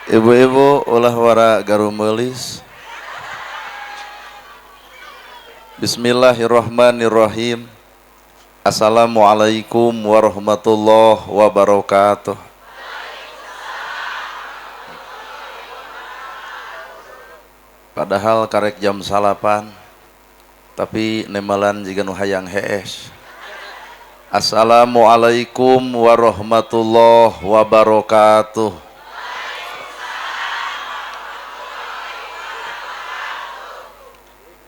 Ibu-ibu ulah wara garumelis. Bismillahirrahmanirrahim. Assalamualaikum warahmatullahi wabarakatuh. Padahal karek jam salapan, tapi nemalan jiga nu hayang hees. Assalamualaikum warahmatullahi wabarakatuh.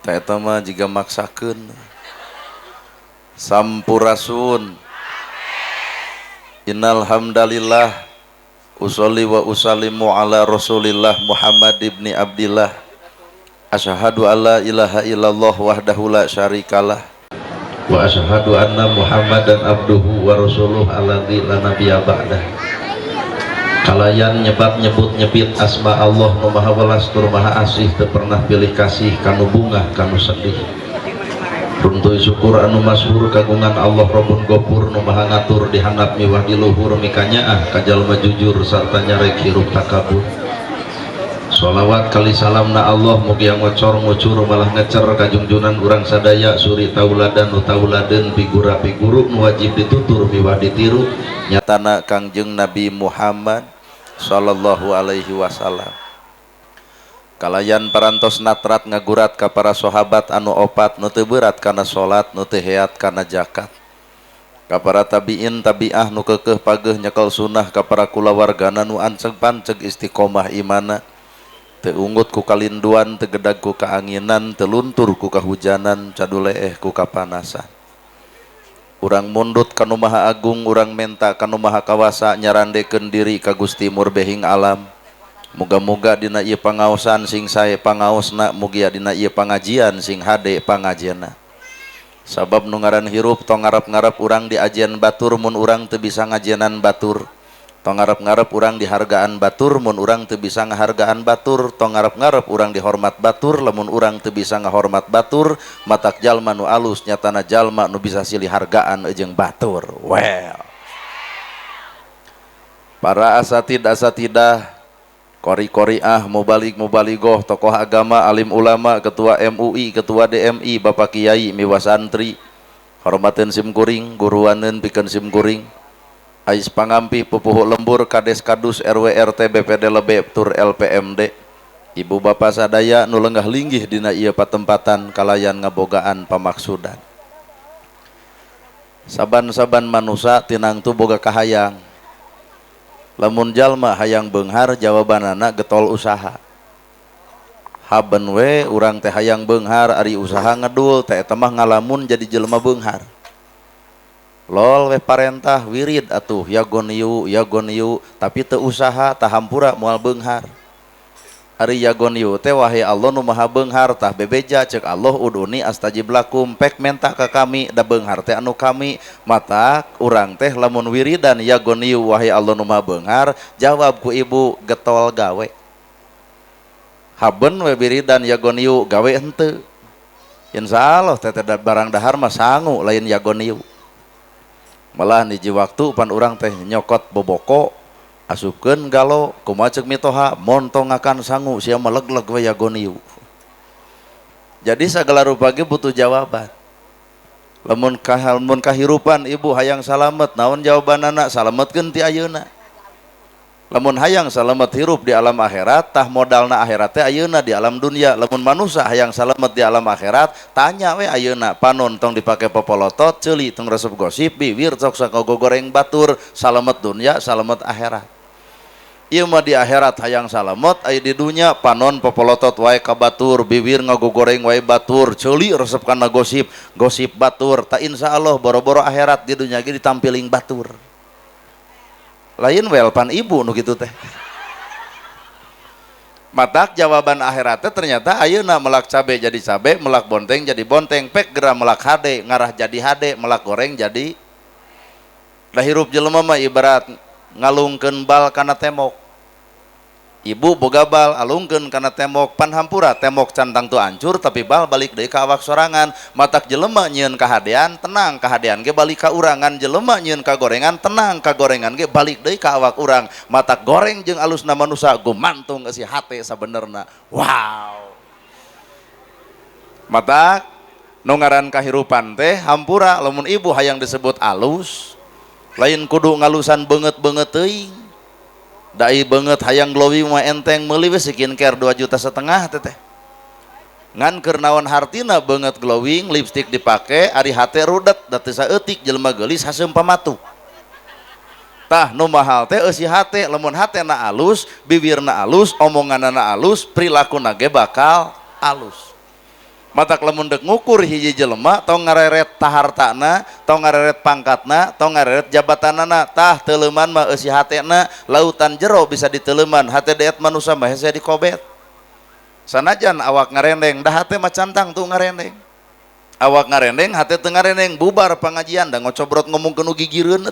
Ta eta mah jiga maksakeun. Sampurasun. Innal hamdalillah usolli wa usallimu ala Rasulillah Muhammad ibni Abdillah. Asyhadu alla ilaha illallah wahdahu la syarikalah wa asyhadu anna Muhammadan abduhu wa rasuluh alladzi la nabiyya ba'dah. Kalayan nyebut nyebit asma Allah nu maha welas tur maha asih teu pernah pilih kasih kanu bungah kanu sedih. Runtuy syukur anu masyhur kagungan Allah Rabbun Ghafur nu maha ngatur di handap miwah di luhur mikanyaah ka jalma jujur sarta nyarek hirup takabur. Sholawat kali salamna Allah mugi ngocor ngucur malah ngecer ka junjunan urang sadaya suri tauladan nu tauladeun figura figuru nu wajib ditutur miwah ditiru nyatana Kangjeng Nabi Muhammad sallallahu alaihi wasallam. Kalayan parantos natrat ngagurat ka para sahabat anu opat nu teu berat kana salat nu teu heat kana zakat, ka para tabiin tabiah nu keukeuh pageuh nyekel sunnah, ka para kulawargana nu anceg panceg istiqomah imana, teu unggut ku kalinduan, teu gedag ku kaanginan, teu luntur ku kahujanan, caduleeh ku kapanasan. Urang mundut kanu maha agung, urang menta kanu maha kawasa, nyarandekeun diri ka Gusti murbehing alam. Muga-muga dina ieu pangaosan sing sae pangaosna, mugi dina ieu pangajian sing hade pangajianna. Sabab nu ngaran hirup tong ngarep-ngarep urang diajian batur mun urang teu bisa ngajienan batur. Tong ngarep-ngarep urang dihargaan batur mun urang teu bisa ngahargaan batur. Tong ngarep-ngarep urang dihormat batur lamun urang teu bisa ngahormat batur. Matak jalma nu alus nyatana jalma nu bisa silih hargaan jeung batur. Well, para asatidah, kori-koriah, mubalik-mubaligoh, tokoh agama, alim ulama, ketua MUI, ketua DMI, bapak kiai, miwa santri, hormateun simkuring, guruaneun pikeun simkuring, ais pangampi pupuh lembur, kades kadus RW RT BPD Lebep tur LPMD, ibu bapak sadaya nu lenggah linggih dina ieu patempatan kalayan ngabogaan pamaksudan. Saban-saban manusia tinangtu boga kahayang. Lamun jalma hayang beunghar jawabanana getol usaha. Haben we urang teh hayang beunghar ari usaha ngedul teh eta mah ngalamun jadi jelema beunghar. Lol we parentah wirid atuh yagoniu tapi teu usaha tah hampura moal beunghar. Ari yagoniu teh wahai Allah nu maha beunghar tah bebeja ceuk Allah uduni astajib lakum pek menta ka kami da beunghar teh anu kami mata urang teh lamun wiridan yagoniu wahai Allah nu maha beunghar jawab ku ibu getol gawe. Haben we wiridan yagoniu gawe henteu. Insyaallah teh barang dahar mah sangu lain yagoniu. Malah hiji waktu pan urang teh nyokot boboko asupkeun galo kumaha ceuk mitoha montongakan sangu sia melegleg we yagoniu. Jadi sagala rupa ge butuh jawaban. Lamun kahirupan ibu hayang salamet naon jawabanana salametkeun ti ayeuna. Lamun hayang salamet hirup di alam akhirat tah modalna akhirat teh ayeuna di alam dunia. Lamun manusia hayang salamet di alam akhirat tanya we ayeuna panon tong dipake popolotot ceuli tong resep gosip bibir sok sagogoreng batur salamet dunia salamet akhirat. Ieu mah di akhirat hayang salamet, aya di dunya panon popolotot wae ka batur, bibir ngagogoreng wae batur, ceuli resep kana gosip batur. Ta insyaallah boro-boro akhirat di dunya ge ditampiling batur. Lain wel pan ibu nu kitu teh. Matak jawaban akhirat teh ternyata ayeuna melak cabe jadi cabe, melak bonteng jadi bonteng, pek gera melak hade ngarah jadi hade, melak goreng jadi. Da hirup jelema mah ibarat ngalungkeun bal kana temok. ibu boga bal alungkeun kana tembok pan hampura tembok cantang tu hancur tapi bal balik deui ka awak sorangan matak jelema nyieun kahadean tenang kahadean ge balik ka urangan jelema nyieun ka gorengan tenang ka gorengan ge balik deui ka awak urang matak goreng jeung alusna manusia gumantung eusi hate sabenerna wow matak nu ngaran kahirupan teh hampura lamun ibu hayang disebut alus lain kudu ngalusan beungeut-beungeut teuing dai banget hayang glowing mah enteng meuli we skincare 2,5 juta teteh ngan keur naon hartina banget glowing lipstick dipake ari hate rudet da teu saeutik jelema geulis haseum pamatu tah nu mahal teh eusi hate lamun hatena alus bibirna alus omonganna alus prilakuna ge bakal alus matak lamun dek ngukur hiji jelema tong ngareret tahartana tong ngareret pangkatna tong ngareret jabatanana tah teleuman mah eusi hatena lautan jero bisa diteleuman hate deet manusia mah hese dikobet sanajan awak ngarendeng dah hate mah cantang tuh ngarendeng awak ngarendeng hate teu ngarendeng bubar pangajian da ngocobrot ngomongkeun nu gigireun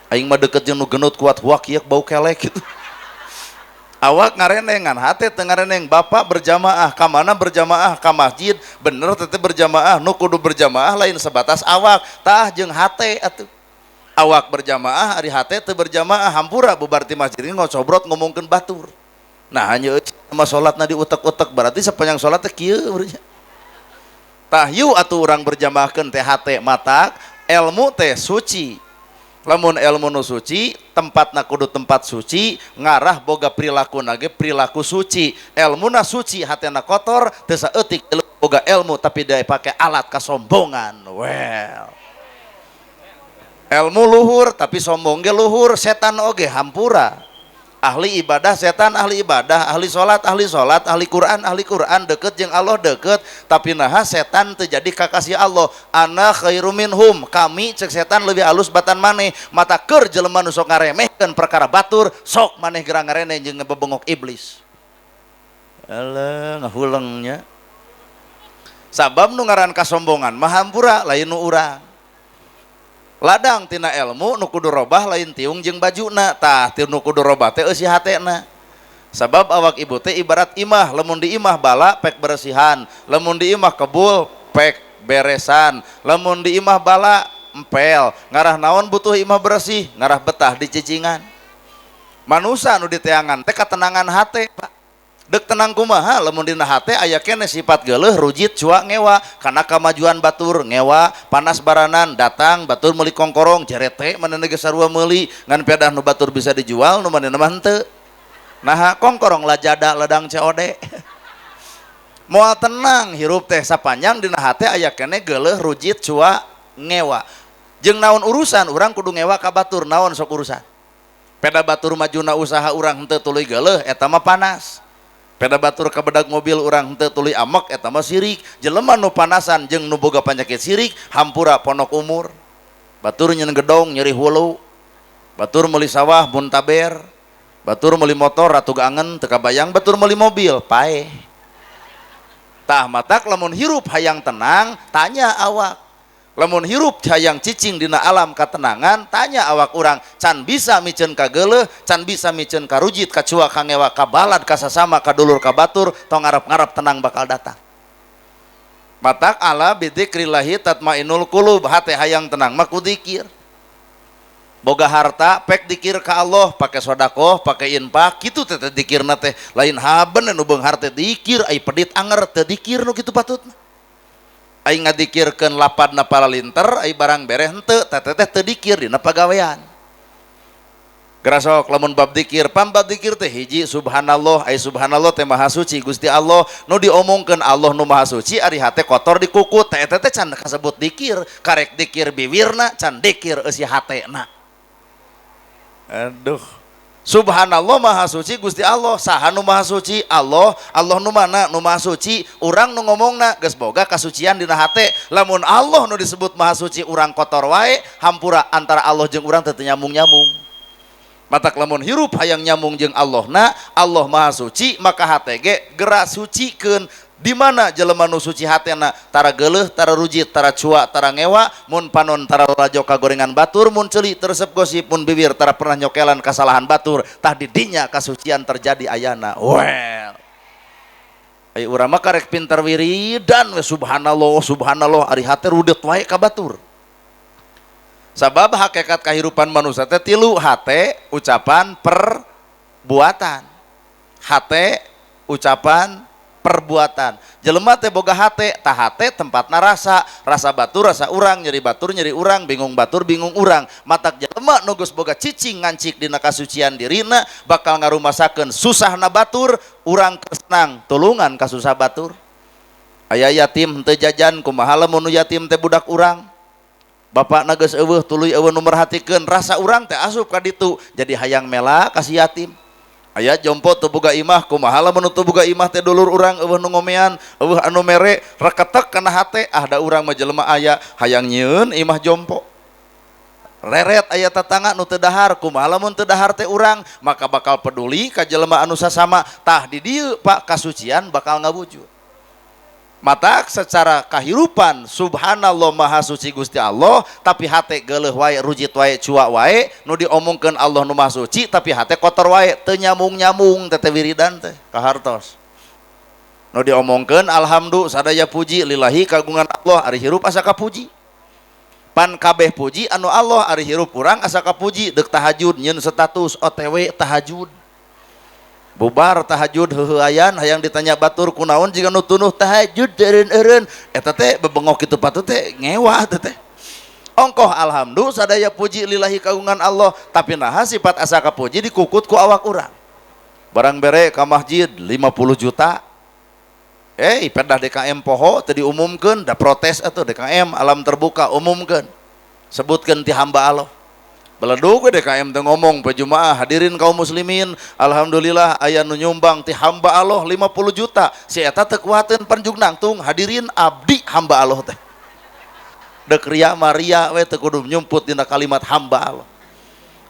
aing mah deket jeung nu genut kuat huak ieu bau kelek gitu awak ngarenengan hate teu ngareneng bapak berjamaah ka mana berjamaah ka masjid bener teteh berjamaah nu kudu berjamaah lain sebatas awak tah jeung hate atuh awak berjamaah ari hate teu berjamaah hampura bubar ti masjid ngocobrot ngomongkeun batur nah hanya mah salatna diutek-utek berarti sapanjang salat teh kieu tah yu atuh urang berjamaahkeun teh hate matak ilmu teh suci lamun ilmu nu suci tempatna kudu tempat suci ngarah boga perilaku nage perilaku suci ilmuna suci hatena kotor teu saeutik boga ilmu tapi dia pake alat kasombongan well ilmu luhur tapi sombong ge luhur setan oge hampura ahli ibadah setan ahli ibadah ahli salat ahli Quran deket jeung Allah deket tapi naha setan teu jadi kakasih Allah ana khairum minhum kami cek setan lebih alus batan maneh mata keur jelema nu sok ngaremehkeun perkara batur sok maneh gerang ngarene jeung ngebebengok iblis alah ngahulengnya sabab nu ngaran kasombongan mah hampura lain nu urang ladang tina ilmu nu kudu robah lain tiung jeung bajuna tah ti nu kudu robah teh eusi hatena sabab awak ibu teh ibarat imah lamun di imah bala pek beresihan lamun di imah kebul pek beresan lamun di imah bala empel ngarah naon butuh imah bersih ngarah betah di cicingan manusia nu diteangan teh katenangan hate Pak dek tenang kumaha lamun dina hate aya keneh sifat geuleuh rujit cua ngewa kana kamajuan batur ngewa panas baranan datang batur meuli kongkorong jerete manehna ge sarua meuli ngan pedah nu batur bisa dijual nu manehna mah henteu nah kongkorong lajada ladang COD moal tenang hirup teh sapanjang dina hate aya keneh geuleuh rujit cua ngewa jeung naon urusan urang kudu ngewa ka batur naon sok urusan peda batur majuna usaha urang henteu tuluy geuleuh eta mah panas peda batur ka bedag mobil urang henteu tuluy amek eta mah sirik jelema nu panasan jeung nu boga panyakit sirik hampura ponok umur batur nyeun gedong nyeri hulu batur meuli sawah mun taber batur meuli motor ratug angen teu kabayang batur meuli mobil paeh tah matak lamun hirup hayang tenang tanya awak lamun hirup hayang cicing dina alam katenangan tanya awak urang can bisa miceun ka geuleuh can bisa miceun ka rujit ka cua ka ngewa ka balad ka sasama ka dulur ka batur tong ngarep-ngarep tenang bakal datang matak ala bidzikrillahi tatmainnul qulub hate hayang tenang mah ku zikir boga harta pek dikir ka Allah pake sedekah pake infak kitu teh dikirna teh lain haben nu beung harta dikir ai pedit anger teu dikir nu kitu patutna aing ngadikirkeun lapadna palalinter ai barang bereh henteu teteh teu dikir dina pagawean gerasok lamun bab dikir bab dikir teh hiji subhanallah ai subhanallah teh maha suci Gusti Allah nu diomongkeun Allah nu maha suci ari hate kotor dikukut teh teh can kasebut dikir karek dikir bibirna can dikir eusi hatena aduh subhanallah maha suci Gusti Allah saha nu maha suci Allah Allah nu mana nu maha suci urang nu ngomongna geus boga kasucian dina hate lamun Allah nu disebut maha suci urang kotor wae hampura antara Allah jeung urang teu nyambung-nyambung matak lamun hirup hayang nyambung jeung Allahna Allah maha suci maka hate ge geura sucikeun Di mana jelema nu suci hatena? Tara geuleuh, tara rujit, tara cua, tara ngewa, mun panon tara lajo kagorengan batur, mun ceuli teresep gosip, mun bibir tara pernah nyokelan kesalahan batur, tah di dinya kasucian terjadi ayana. Well, ayo urang mah karek pinter wiridan we subhanallah subhanallah ari hate rudet wae ka batur. Sabab hakikat kehidupan manusia teh tilu, hate, ucapan, perbuatan. Hate, ucapan, perbuatan. Jelema teh boga hate, tah hate tempatna rasa, rasa batur rasa urang, nyeri batur nyeri urang, bingung batur bingung urang. Matak jelema nu geus boga cicing ngancik dina kasucian dirina bakal ngarumasakeun susahna batur, urang kesenang tulungan ka susah batur. Aya yatim henteu jajan, kumaha lamun nu yatim teh budak urang. Bapakna geus eueuh tuluy eueuh nu merhatikeun, rasa urang teh asup ka ditu, jadi hayang mela kasih yatim. Aya jompo teu boga imah, kumaha lamun teu boga imah teh dulur urang eueuh nu ngomean, eueuh anu mere reketek kana hate, ah da urang mah jelema aya hayang nyieun imah jompo. Leret aya tetangga nu teu dahar, kumaha lamun teu dahar teh urang, maka bakal peduli ka jelema anu sasama, tah di dieu Pak kasucian bakal ngawujud. Mata secara kehidupan subhanallah maha suci Gusti Allah, tapi hate geuleuh wae rujit wae cua wae nu diomongkeun Allah nu maha suci tapi hate kotor wae teu nyamung-nyamung teh wiridan teh kahartos. Nu diomongkeun alhamdulillah sadaya puji lillahi kagungan Allah ari hirup asa kapuji. Pan kabeh puji anu Allah ari hirup urang asa kapuji, deuk tahajud nyeun status OTW tahajud. Bubar tahajud heuheuayan hayang ditanya batur kunaon jika nu tunuh tahajud eureun-eureun eta teh bebengok kitu patut teh ngewa teh. Ongkoh alhamdulillah sadaya puji lillahi kagungan Allah, tapi naha sifat asa kapuji dikukut ku awak urang. Barang bere ka masjid 50 juta. Pedah DKM poho teu diumumkeun, da protes atuh DKM alam terbuka umumkeun. Sebutkeun ti hamba Allah. Beledug DKM teh ngomong pejumaah hadirin kaum muslimin, alhamdulillah aya nu nyumbang ti hamba Allah 50 juta. Si eta teu kuateun panjung nangtung hadirin abdi hamba Allah teh. Dek ria maria we teu kudu nyumput dina kalimat hamba Allah.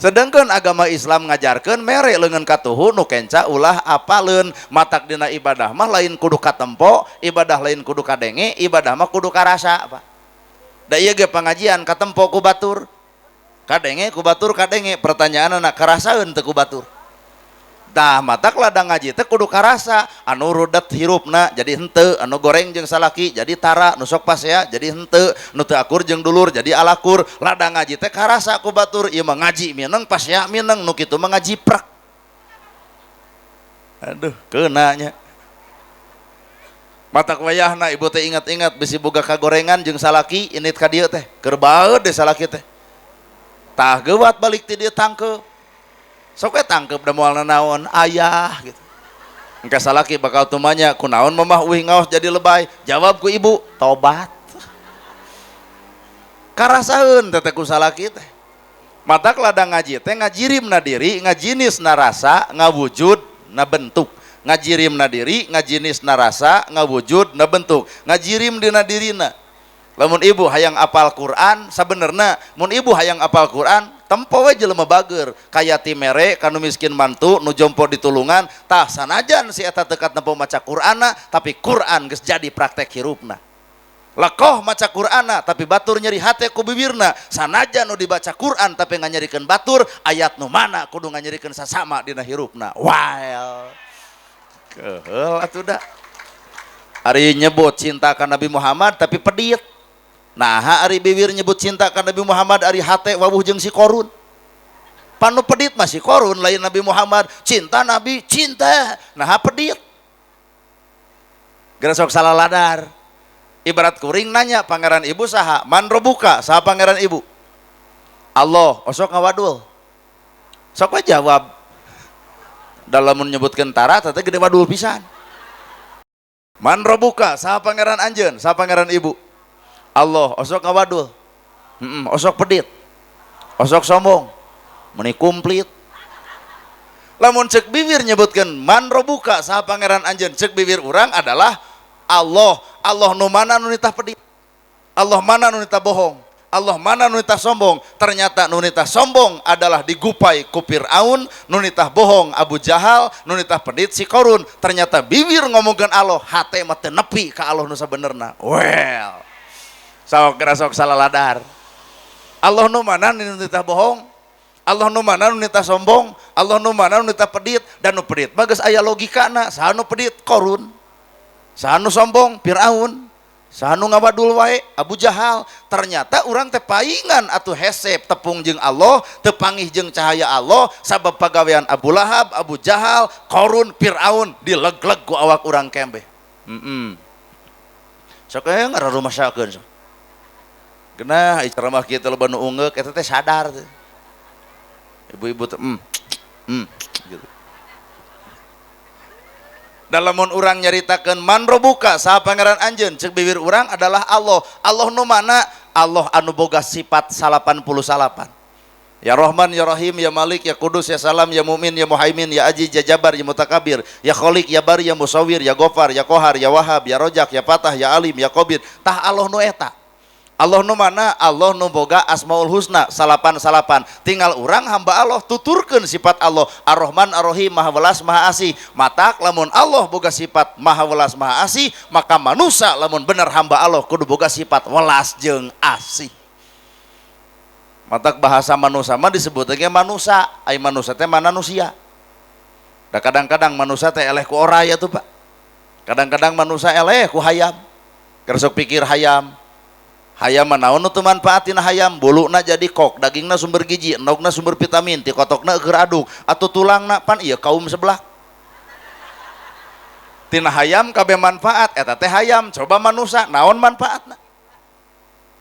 Sedangkan agama Islam ngajarkeun mere leungeun katuhu nu kenca ulah apaleun, matak dina ibadah mah lain kudu katempo, ibadah lain kudu kadenge, ibadah mah kudu karasa Pak. Da ieu ge pangajian katempo ku batur. Kadenge ku batur kadenge, pertanyaanna karasaeun teu ku batur. Tah matak ladang ngaji teh kudu karasa, anu rudet hirupna jadi henteu, anu goreng jeung salaki jadi tara, nu sok pasea jadi henteu, nu teu akur jeung dulur jadi alakur. Ladang ngaji teh karasa ku batur, ieu mah ngaji mineng pasea mineng, nu kitu mah ngaji prak. Aduh, keuna nya. Matak wayahna ibu teh ingat-ingat bisi boga kagorengan jeung salaki, init ka dieu teh, keur baeud deh salaki teh. Tah geuwat balik ti dieu tangkeup. Sok we tangkeup da moalna naon? Ayah gitu. Engke salaki bakal tumanya, kunaon mamah uih ngaos jadi lebay? Jawab ku ibu, tobat. Karasaeun teh ku salaki teh. Matak ladang ngaji teh ngajirimna diri, ngajinisna rasa, ngawujudna bentuk. Ngajirimna diri, ngajinisna rasa, ngawujudna bentuk. Ngajirim dina dirina. Lamun ibu hayang apal Quran, sabenerna mun ibu hayang apal Quran, tempo we jelema bager, kaya ti mere kanu miskin mantu nu jompo ditulungan, tah sanajan si eta teu tempo maca Qur'anna, tapi Quran geus jadi praktek hirupna. Lekoh maca Qur'anna tapi batur nyeri hate ku bibirna, sanajan nu dibaca Quran tapi nganyerikeun batur, ayat nu mana kudu nganyerikeun sasama dina hirupna. Wow. Keheul atuh da. Ari nyebut cinta ka Nabi Muhammad tapi pedit. Nah, ari bibir nyebut cinta ka Nabi Muhammad, ari hate wawuh jeung si korun. Panu pedit masih korun lain Nabi Muhammad, cinta Nabi, cinta. Nah, pedit. Geus sok salah ladar. Ibarat kuring nanya pangeran ibu saha? Man robuka, saha pangeran ibu? Allah, osok ngawadul. Sok we jawab. Dalam menyebutkeun tara teh gede wadul pisan. Man robuka, saha pangeran anjeun? Saha pangeran ibu? Allah, osok ngawadul. Osok pedit. Osok sombong. Meni kumplit. Lamun cek bibir nyebutkeun man robuka, saha pangeran anjeun? Cek bibir urang adalah Allah. Allah nu mana nu nitah pedit? Allah mana nu nitah bohong? Allah mana nunitah sombong? Ternyata nunitah sombong adalah digupai ku Fir'aun, nunitah bohong Abu Jahal, nunitah pedit si Korun. Ternyata bibir ngomongkan Allah, hate mah teu nepi ka Allah nu sabenerna. Well, sok kira sok salah ladar. Allah nu mana nunitah bohong? Allah nu mana nunitah sombong? Allah nu mana nunitah pedit? Dan nu pedit mah geus aya logikana. Saha nu pedit? Korun. Saha nu sombong? Fir'aun. Sanu ngabadul wae Abu Jahal. Ternyata orang teh paingan atuh hesep tepung jeung Allah, tepangih jeung cahaya Allah, sabab pagawean Abu Lahab, Abu Jahal, Korun, Fir'aun dileg-leg ku awak urang kembe. Sok ngara rumah sakeun. Genah ceramah kieu teh loba nu ungeuk eta teh sadar teh. Ibu-ibu teh gitu. Dalam orang nyaritakan man robuka saha pangeran anjeun cek bibir orang adalah Allah. Allah nu mana? Allah anu boga sifat 88. Ya Rahman, Ya Rahim, Ya Malik, Ya Kudus, Ya Salam, Ya Mumin, Ya Muhaimin, Ya Aziz, Ya Jabar, Ya Mutakabir, Ya Khaliq, Ya Bari, Ya Musawir, Ya Ghafar, Ya Qahar, Ya Wahhab, Ya Rojak, Ya Fatah, Ya Alim, Ya Qabir. Tah Allah nu eta. Allah nu mana? Allah nu boga asmaul husna 88. Tinggal urang hamba Allah tuturkeun sifat Allah Ar-Rahman Ar-Rahim Maha Welas Maha Asih. Matak lamun Allah boga sifat Maha Welas Maha Asih, maka manusia lamun bener hamba Allah kudu boga sifat welas jeung asih. Matak bahasa manusia mah disebut ge manusia, ai manusia teh manusia. Da kadang-kadang manusia teh eleh ku oraya tuh Pak. Kadang-kadang manusia eleh ku hayam. Kersok pikir hayam. Hayam naon nu teu manfaatina hayam? Buluna jadi kok, dagingna sumber gizi, endogna sumber vitamin, ti kotokna keur aduk, atuh tulangna pan ieu kaum sebelah. Tina hayam kabeh manfaat, eta teh hayam. Coba manusia naon manfaatna?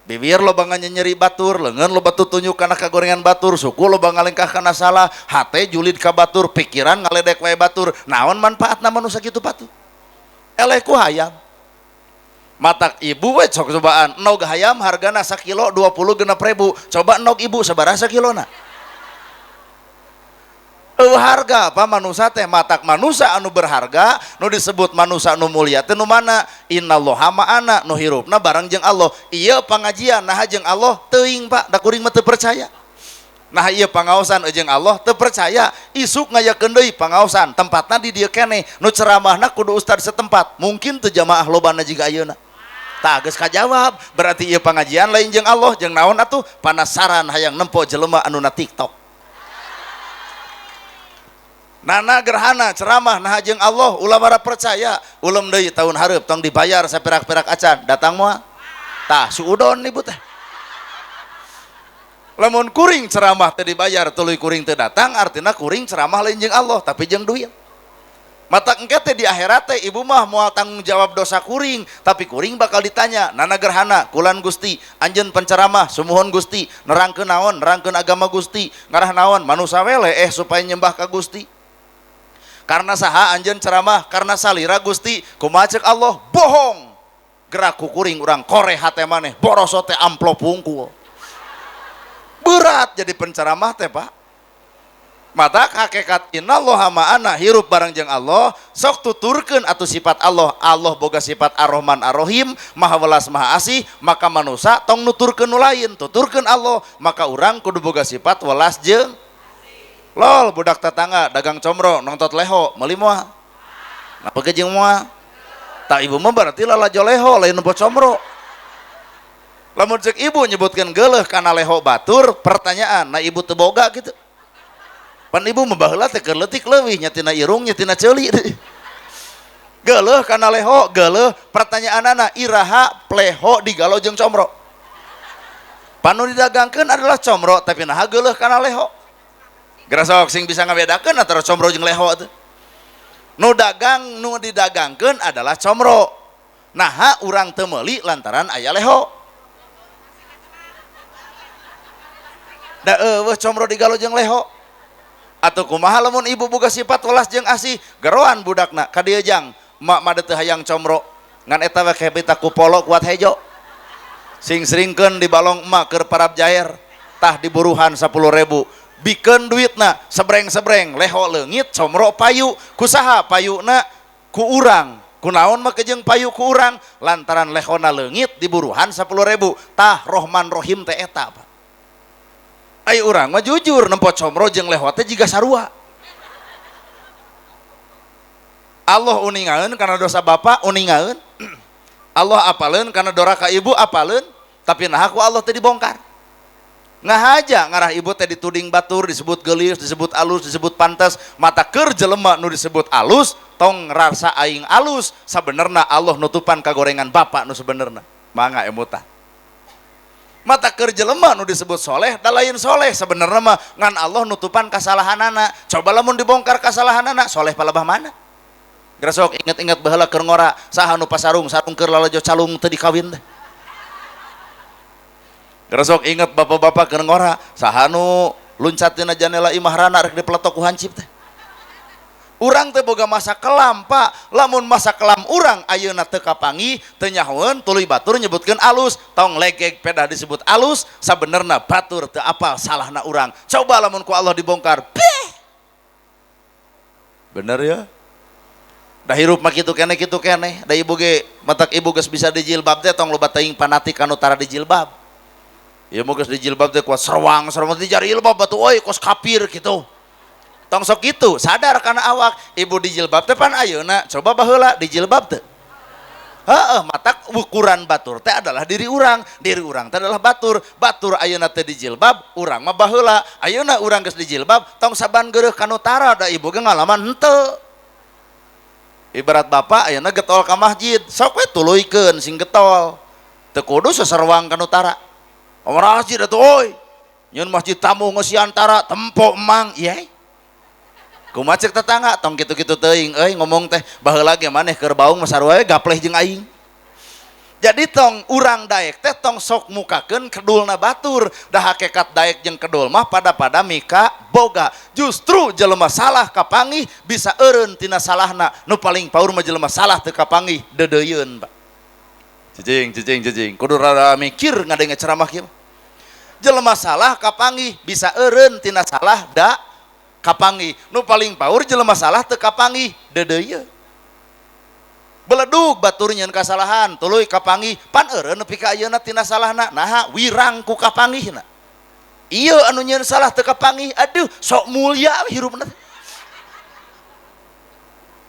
Bibir loba nyeri batur, leungeun loba tutunjuk kana kagorengan batur, suku loba ngalengkah kana salah, hate julid ka batur, pikiran ngaledek wae batur. Naon manfaatna manusia kitu patuh? Eleh ku hayam. Matak ibu we cok cobaan nog hayam hargana sakilo 20 genep ribu. Coba nog ibu sabaraha sakilona? Harga apa manusia teh? Matak manusia anu berharga nu disebut manusia anu mulia teh nu mana? Innallaha ma'ana, nu hirupna bareng jeung Allah. Ieu pangajian nah jeung Allah teuing Pak, da kuring mah teu percaya. Nah ieu pangaosan jeung Allah teu percaya, isuk ngayakeun deui pangaosan, tempatna di dieu keneh. Nu ceramahna kudu ustad setempat, mungkin teu jamaah lobana jiga ayeuna. Tah geus kajawab, berarti ieu pangajian lain jeung Allah, jeung naon atuh? Panasaran hayang nempo jelema anu na TikTok. Nana gerhana ceramah nah jeung Allah, ulah bara percaya, ulem deui tahun hareup tong dibayar saperak-perak acan, datang moal. Tah suudon ibu teh. Lamun kuring ceramah teu dibayar, tuluy kuring teu datang, artina kuring ceramah lain jeung Allah, tapi jeung duit. Mata engke teh di akhirat teh ibu mah moal tanggung jawab dosa kuring, tapi kuring bakal ditanya, nana gerhana, kulan Gusti, anjeun penceramah, sumuhun Gusti, nerangkeun naon? Nerangkeun agama Gusti, ngarah naon? Manusa wele supaya nyembah ka Gusti. Karena saha anjeun ceramah? Karena salira Gusti. Kumaha ceuk Allah? Bohong. Gerak ku kuring urang koreh hate maneh, boros teh amplop hungkul. Berat jadi penceramah teh Pak. Mata hakikat innallaha ma'ana, hirup bareng jeung Allah, sok tuturkeun atuh sifat Allah. Allah boga sifat Ar-Rahman Ar-Rahim, Maha Welas Maha Asih, maka manusia tong nuturkeun nu lain, tuturkeun Allah, maka urang kudu boga sifat welas jeung lol. Budak tetangga dagang comro nongtot leho meuli moal. Napa ge jeung moal? Tak ibu mah berarti lalajo leho lain nu comro. Lamun ceuk ibu nyebutkeun geuleuh kana leho batur, pertanyaan, nah ibu teu boga gitu. Pan ibu membaheula teh keur leutik leuwih nyatina irung nyatina ceuli. Geuleuh kana leho, geuleuh. Pertanyaanana iraha pleho digalo jeung comro. Panu didagangkeun adalah comro, tapi naha geuleuh kana leho. Geura sok sing bisa ngabedakeun antara comro jeung leho teh. Nu dagang nu didagangkeun adalah comro. Naha urang teu meuli lantaran aya leho. Da eueuh comro digalo jeung leho. Atau kumaha lamun ibu boga sifat welas jeung asih, geroan budakna ka dieu jang mak made teu hayang comro ngan eta we kebita ku polo kuat hejo sing seringkeun di balong emak keur parab jaer tah diburuhan 10.000 bikeun duitna sebreng-sebreng leho leungit comro payu kusaha payuna ku urang kunaon mah kejeng payu ku urang lantaran lehona leungit diburuhan 10.000 tah Rohman Rohim teh eta Pak. Ai urang mah jujur nempo comro jeung leho teh jiga sarua. Allah uningaeun karena dosa bapak uningaeun. Allah apaleun karena doraka ibu apaleun, tapi nah aku Allah teh dibongkar. Ngahaja ngarah ibu teh dituding batur, disebut geulis, disebut alus, disebut pantes, mata keur jelema nu disebut alus tong ngerasa aing alus, sabenerna Allah nutupan kagorengan bapak nu sebenerna. Mangga emutah. Mata keur jelema nu disebut soleh da lain soleh, sabenerna mah ngan Allah nutupan kasalahanana. Coba lamun dibongkar kasalahanana, soleh palebah mana? Gresok inget-inget baheula keur ngora saha nu pasarung sarung keur lalajo calung teu dikawin teh. Gresok inget bapak-bapak keur ngora saha nu luncat tina janela imahrana rek dipeletok ku hancip teh. Urang teh boga masa kelam Pak, lamun masa kelam urang ayeuna teu kapangi teu nyahoeun tuluy batur nyebutkeun alus, tong legeg pedah disebut alus, sabenerna batur teu apal salahna urang. Coba lamun ku Allah dibongkar, beh. Bener ya? Da hirup mah kitu keneh da ibu ge matak ibu geus bisa dijilbab teh tong loba teuing panatik anu tara dijilbab. Ieu mah geus dijilbab teh kuat serwang dijari jilbab batu euy kos kafir kitu. Tong sok kitu sadar kana awak ibu dijilbab teh pan ayeuna coba baheula dijilbab teh. Heeh, matak ukuran batur teh adalah diri urang teh adalah batur ayeuna teh dijilbab urang mah baheula ayeuna urang geus dijilbab tong saban geureuh kanu tara da ibu ge ngalaman henteu. Ibarat bapak ayeuna getol ka masjid sok we tuluykeun sing getol teu kudu sesarwang ka utara omong masjid atuh euy nyeun masjid tamu ngeusiantara tempo emang ieu kumaha ceuk tetangga tong kitu-kitu teuing euy ngomong teh baheula ge maneh keur baung masarua we gapleh jeung aing. Jadi tong urang daek teh tong sok mukakeun kedulna batur, dah hakikat daek jeung kedul mah pada mika boga. Justru jelema salah kapanggih bisa eureun tina salahna. Nu paling paur mah jelema salah teu kapanggih deudeuyeun, Pak. Cicing. Kudu rada mikir ngadenge ceramah kieu. Jelema salah kapanggih bisa eureun tina salah da kapanggih. Nu paling paur jelema salah teu kapanggih deudeuyeun. Beledug batur nyeun kasalahan tuluy kapanggih pan eureun nepi ka ayeuna tina salahna naha wirang ku kapanggihna ieu anu nyeun salah teu kapanggih aduh sok mulia hirupna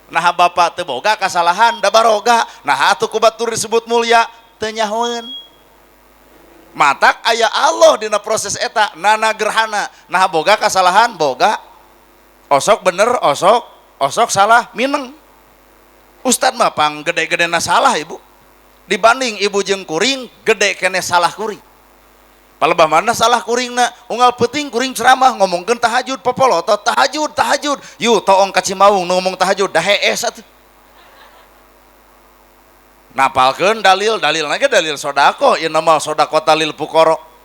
naha bapak teu boga kasalahan da baroga naha atuh ku batur disebut mulia teu nyahoeun matak aya Allah dina proses eta nana gerhana naha boga kasalahan boga osok bener osok salah mineng. Ustad mah pang gede-gedena salah ibu dibanding ibu jeung kuring gede kene salah kuring palebah mana salah kuringna unggal peuting kuring ceramah ngomongkeun tahajud popolotot tahajud yu toong ka Cimaung ngomong tahajud da hees atuh napalkeun dalil lagi dalil sodako ieu nama sodako talil pukoro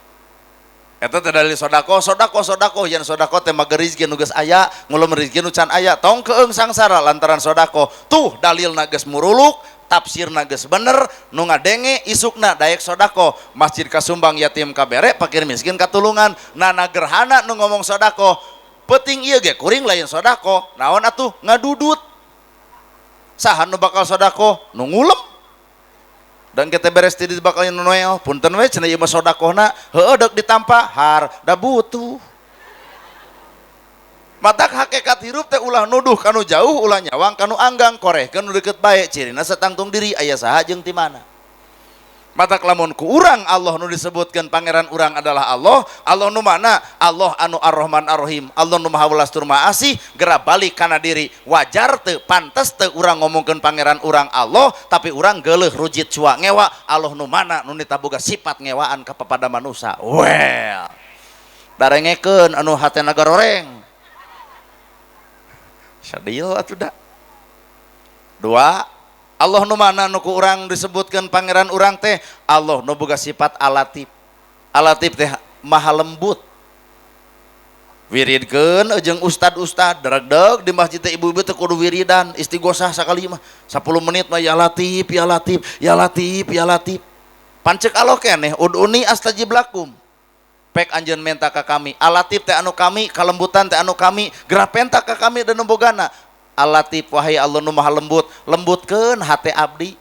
eta teh dalil sodako yen sodako teh mage rezeki nu geus aya ngulum rezeki nu can aya tong keung sangsara lantaran sodako tuh dalilna geus muruluk tafsirna geus bener nu ngadenge isukna daek sodako masjid kasumbang yatim kabere fakir miskin katulungan nana gerhana nu ngomong sodako peuting ieu ge kuring lain sodako naon atuh ngadudut saha nu bakal sodako nu ngulem dan kita beres di bakal noel punten we cenah ieu mah sedekahna heueuh deuk ditampa har da butuh matak hakikat hirup teh ulah nuduh kanu jauh ulah nyawang kanu anggang korehkeun nu deukeut bae cirina satangtung diri aya saha jeung ti mana matak lamun ku urang Allah nu disebutkeun pangeran urang adalah Allah nu mana Allah anu Ar-Rahman Ar-Rahim Allah nu Maha Welas tur Maha Asih geura balik kana diri wajar teu pantes teu urang ngomongkeun pangeran urang Allah tapi urang geuleuh rujit cua ngewa Allah nu mana nu nitaboga sifat ngewaan ka papada manusia well darengekeun anu hatena garoreng sadil atuh da dua Allah nu mana nu ku urang disebutkeun pangeran urang teh Allah nu boga sifat alatif teh maha lembut wiridkeun jeung ustad dereg-deg di masjid teh ibu-ibu teh kudu wiridan istighosah sakali mah 10 menit mah ya latif pancek Allah keneh uduni astajib lakum pek anjeun menta ka kami alatif teh anu kami kalembutan teh anu kami geura penta ka kami dan bogana Al-Latif wahai Allah nu maha lembut, lembutkeun hate abdi.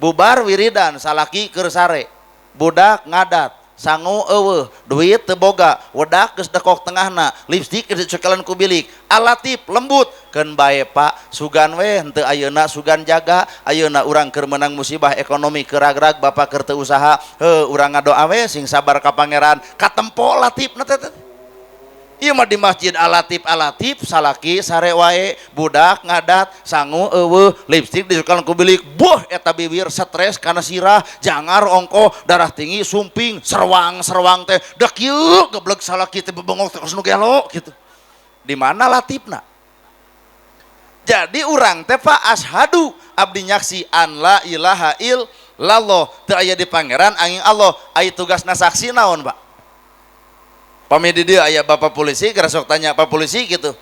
Bubar wiridan salaki keur sare, budak ngadat sangu eueuh, duit teu boga, wedak geus dekok tengahna, lipstik geus dicekelan ku bilik. Al-Latif lembut, keun bae Pak, sugan we henteu ayeuna sugan jaga, ayeuna urang keur meunang musibah ekonomi keragrag Bapak keur teu usaha, urang ngadoa we sing sabar ka pangeran, katempo Latifna teh. Ieu mah di masjid Al-Latif salaki sare wae, budak ngadat sangu eueuh, lipstik disukelan ku bilik, boh eta bibir stres kana sirah, jangar ongko, darah tinggi, sumping, serwang teh, dak ieu geblek salaki teh bebengok terus nu gelo kitu. Di mana Latifna? Jadi urang teh fa ashadu abdi nyaksi an la ilaha illallah, teu aya di pangeran angin Allah. Ai tugasna saksi naon, Pak? Pami di dia aya bapak polisi, gara sok tanya pak polisi gitu.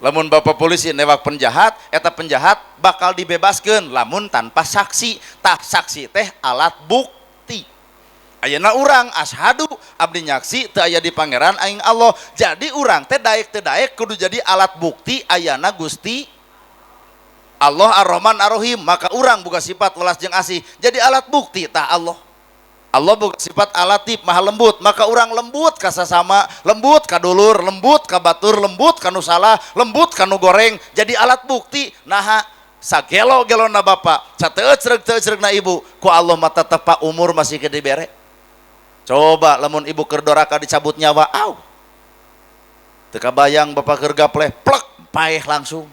Lamun bapak polisi newak penjahat, eta penjahat bakal dibebaskeun lamun tanpa saksi. Tah saksi teh alat bukti. Ayeuna urang ashadu abdi nyaksi teu aya di pangeran aing Allah. Jadi urang teh daek teu daek kudu jadi alat bukti ayana Gusti Allah Ar-Rahman Ar-Rahim. Maka urang boga sifat welas jeung asih, jadi alat bukti tah Allah. Allah boga sifat Al-Latif maha lembut, maka urang lembut ka sasama, lembut ka dulur, lembut ka batur, lembut ka nu salah, lembut ka nu goreng, jadi alat bukti. Naha sagelo-gelona bapak, sateucreug-teucreugna ibu, ku Allah mata tepa umur masih gede bere. Coba lamun ibu keur doraka dicabut nyawa, aw. Teu kabayang bapak keur gapleh, plek paeh langsung.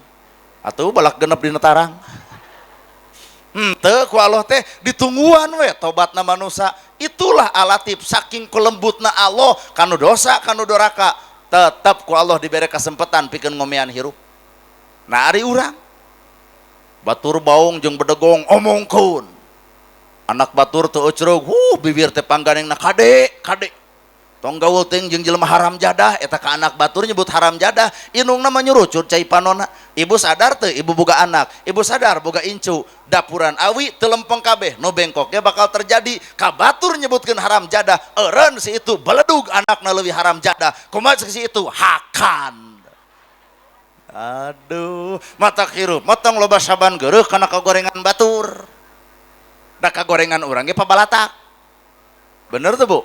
Atuh balak genep dina tarang. Teu ku Allah teh ditungguan we tobatna manusia. Itulah Al-Latif, saking kelembutna Allah kanu dosa kanu doraka, tetap ku Allah diberi kesempatan pikeun ngomean hirup. Nah ari urang batur baung jeung bedegong omongkeun, anak batur teu ecreug, bibir teh pangganengna kade tong gaul teuing jeung jelema haram jadah, eta ka anak batur nyebut haram jadah, inungna mah nyurucut cai panonna. Ibu sadar teu ibu boga anak, ibu sadar boga incu, dapuran awi teu lempeng kabeh, nu bengkok ge bakal terjadi. Ka batur nyebutkeun haram jadah, eureun si itu beledug anakna leuwih haram jadah, kumaha si itu hakan. Aduh, mata hirup motong loba saban geureuh kana kagorengan batur. Da kagorengan urang ge pabalatak. Bener tuh Bu?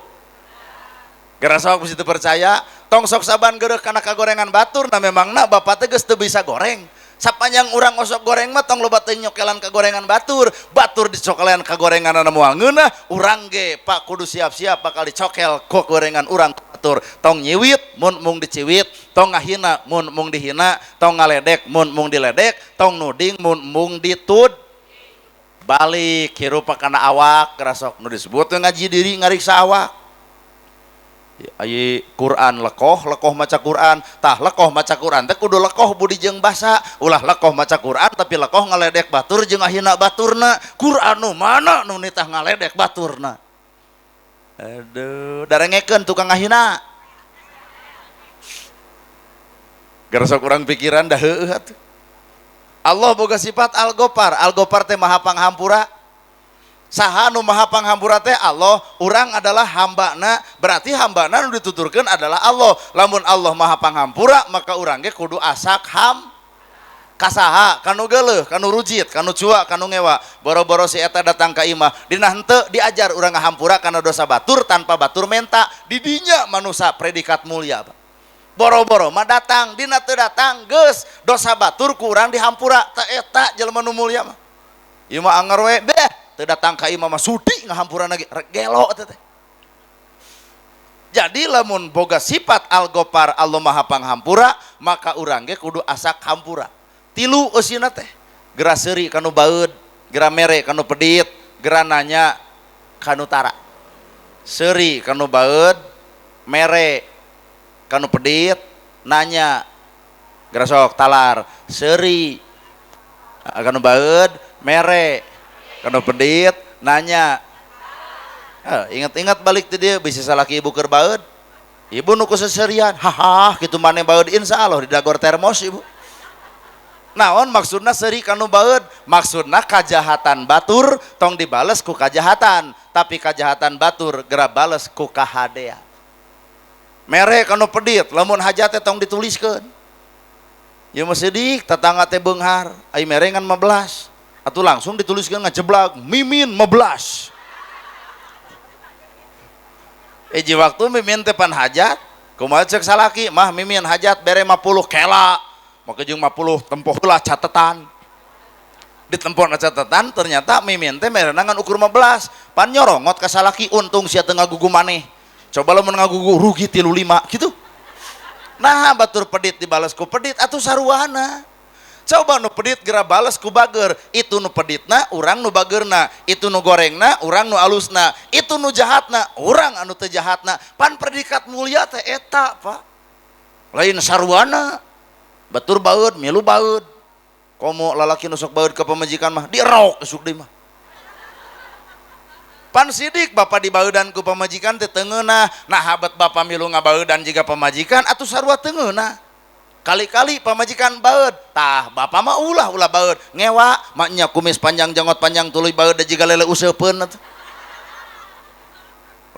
Gara sok mesti percaya, tong sok saban geureuh kana kagorengan batur, na memangna bapak teh geus teu bisa goreng. Sapanjang urang osok goreng mah tong loba teu nyokelan kagorengan batur, batur dicokelan kagorenganna moal ngeunah, urang ge Pak kudu siap-siap bakal dicokel ku gorengan urang batur. Tong nyiwit mun mung diciwit, tong ngahina mun mung dihina, tong ngaledek mun mung diledek, tong nuding mun mung ditud. Balik hirup kana awak, gara sok nu disebut ngaji diri ngariksa awak. Ayi Quran lekoh maca Quran, tah lekoh maca Quran teh kudu lekoh budi jeung basa, ulah lekoh maca Quran tapi lekoh ngaledek batur jeung ahina baturna. Quran nu mana nu nitah ngaledek baturna. Aduh, darengekeun tukang ahina. Gara sok urang pikiran dah heueuh atuh. Allah boga sifat Al-Ghafar, Al-Ghafar teh maha panghampura. Saha nu maha panghampura teh Allah, urang adalah hambana, berarti hambana nu dituturkeun adalah Allah. Lamun Allah maha panghampura, maka urang ge kudu asak kasaha, kanu geuleuh, kanu rujit, kanu cua, kanu ngewa. Boro-boro si eta datang ka imah, dina henteu diajar urang ngahampura kana dosa batur tanpa batur menta. Di dinya manusia predikat mulia, Pak. Boro-boro mah datang, dina teu datang geus dosa batur ku urang dihampura, teu eta jelema nu mulia mah. Ieu mah anger we beh, teu datang ka imah mah sudi ngahampura lagi gelo teh. Jadi lamun boga sifat Al-Ghafar, Allah maha panghampura, maka urang ge kudu asak hampura. Tilu eusina teh, gera seuri kanu baeud, gera mere kanu pedit, gera nanya kanu tara. Seuri kanu baeud, mere kanu pedit, nanya gera sok talar. Seuri kanu baeud, mere kanu pedit, nanya. Ingat-ingat balik teh dia bisa salaki ibu keur baeud. Ibu nu kuseserian, haha kitu maneh baeud insyaallah di dagor termos ibu. Naon maksudna seuri kanu baeud? Maksudna kajahatan batur tong dibales ku kajahatan, tapi kajahatan batur gera bales ku kahadean. Mere kanu pedit, lamun hajat teh tong dituliskeun. ya masih dik tetangga teh beunghar ai merengan 15 atuh langsung dituliskan ngajeblak mimin 15 hiji waktu mimin teh pan hajat kumaha cek salaki mah mimin hajat bere 50 kela maka jeung 50 tempoh heula catetan ditempona catatan ternyata mimin teh merenangan ukur 15 pan nyorongot ka salaki untung sia teu ngagugu maneh coba lamun ngagugu rugi 35 gitu. Nah batur pedit dibalas ku pedit atuh saruana coba nu pedit gera balas ku bager itu nu peditna urang nu bagerna itu nu gorengna urang nu alusna itu nu jahatna urang anu teu jahatna pan predikat mulia teh eta Pak lain saruana batur baeud milu baeud komo lalaki nu sok baeud ka pamajikan mah dirok esuk deui mah pan sidik bapak dibaeudan ku pamajikan teh teungeunah nah habat bapak milu ngabaeudan jiga pamajikan atuh sarua teungeunah kali-kali pamajikan baeud tah bapak mah ulah baeud ngewa maknya kumis panjang janggot panjang tuluy baeud da jiga lele useupeun atuh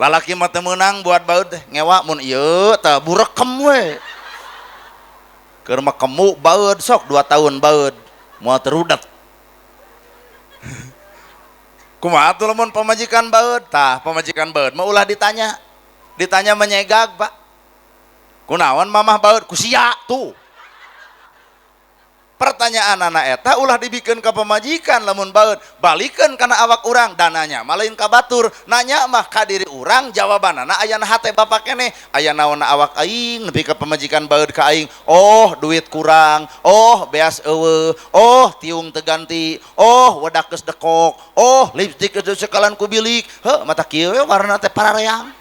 lalaki mah teu meunang buat baeud teh ngewa mun ieu tah burekem we keur mah kemu baeud sok 2 tahun baeud moal terudat kumaha atuh lamun pamajikan baeud tah pamajikan baeud mah ulah ditanya menyegag Pak kunaon mamah baeud ku sia tuh pertanyaan anak eta ulah dibikeun ka pamajikan lamun baeud balikeun kana awak urang dananya malain ka batur nanya mah ka diri urang jawabanana aya na hate bapak keneh aya naonna awak aing nepi ka pamajikan baeud ka aing oh duit kurang oh beas eueuh oh tiung teu ganti oh wedak geus dekok oh lipstik geus sekalan ku bilik heuh mata kieu warna teh parareang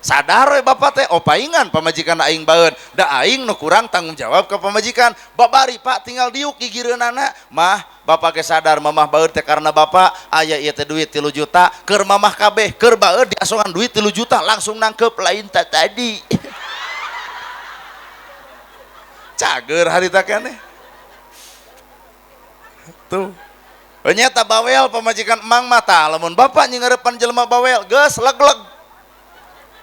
sadar we bapak teh opaingan pamajikan aing baeud da aing nu kurang tanggung jawab ke pamajikan babari Pak tinggal diuk gigireunana mah bapak ge sadar mamah baeud teh karena bapak aya ieu teh duit 3 juta keur mamah kabeh keur baeud diasongan duit 3 juta langsung nangkep lain tak tadi cager harita keneh tuh nyata bawel pamajikan emang mata lamun bapak nyingareupan jelema bawel geus leg-leg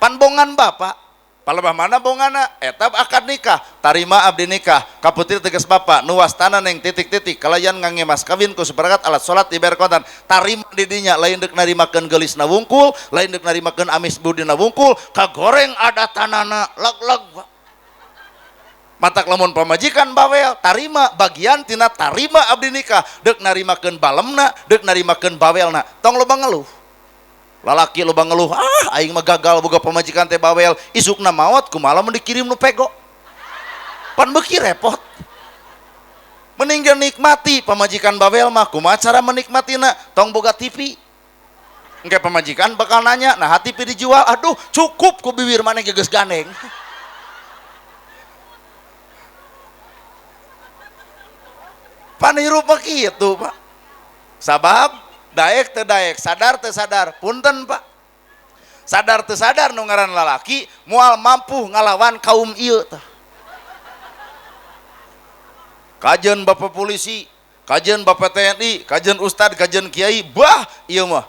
panbongan bapak palebah mana bongana eta akad nikah tarima abdi nikah kaputir tegas bapak nu wastana neng titik-titik kalayan ngangge mas kawin ku sabarakat alat salat di berkotan tarima di dinya lain deuk narimakeun geulisna wungkul lain deuk narimakeun amis budina wungkul kagoreng adatanana leg-leg matak lamun pamajikan bawel tarima bagian tina tarima abdi nikah deuk narimakeun balemna deuk narimakeun bawelna tong loba ngeluh lalaki loba ngeluh aing mah gagal boga pamajikan teh bawel isukna maot kumaha mun dikirim nu pego pan beuki repot mending nikmati pamajikan bawel mah kumaha cara menikmatina tong boga TV engke pamajikan bakal nanya nah TV dijual aduh cukup ku bibir maneh geus gandeng pan hirup mah kitu Pak sabab daek teu daek sadar teu sadar punten Pak sadar teu sadar nu ngaran lalaki moal mampu ngalawan kaum ieu teh kajeun bapak polisi kajeun bapak TNI kajeun ustad kajeun kiai bah ieu mah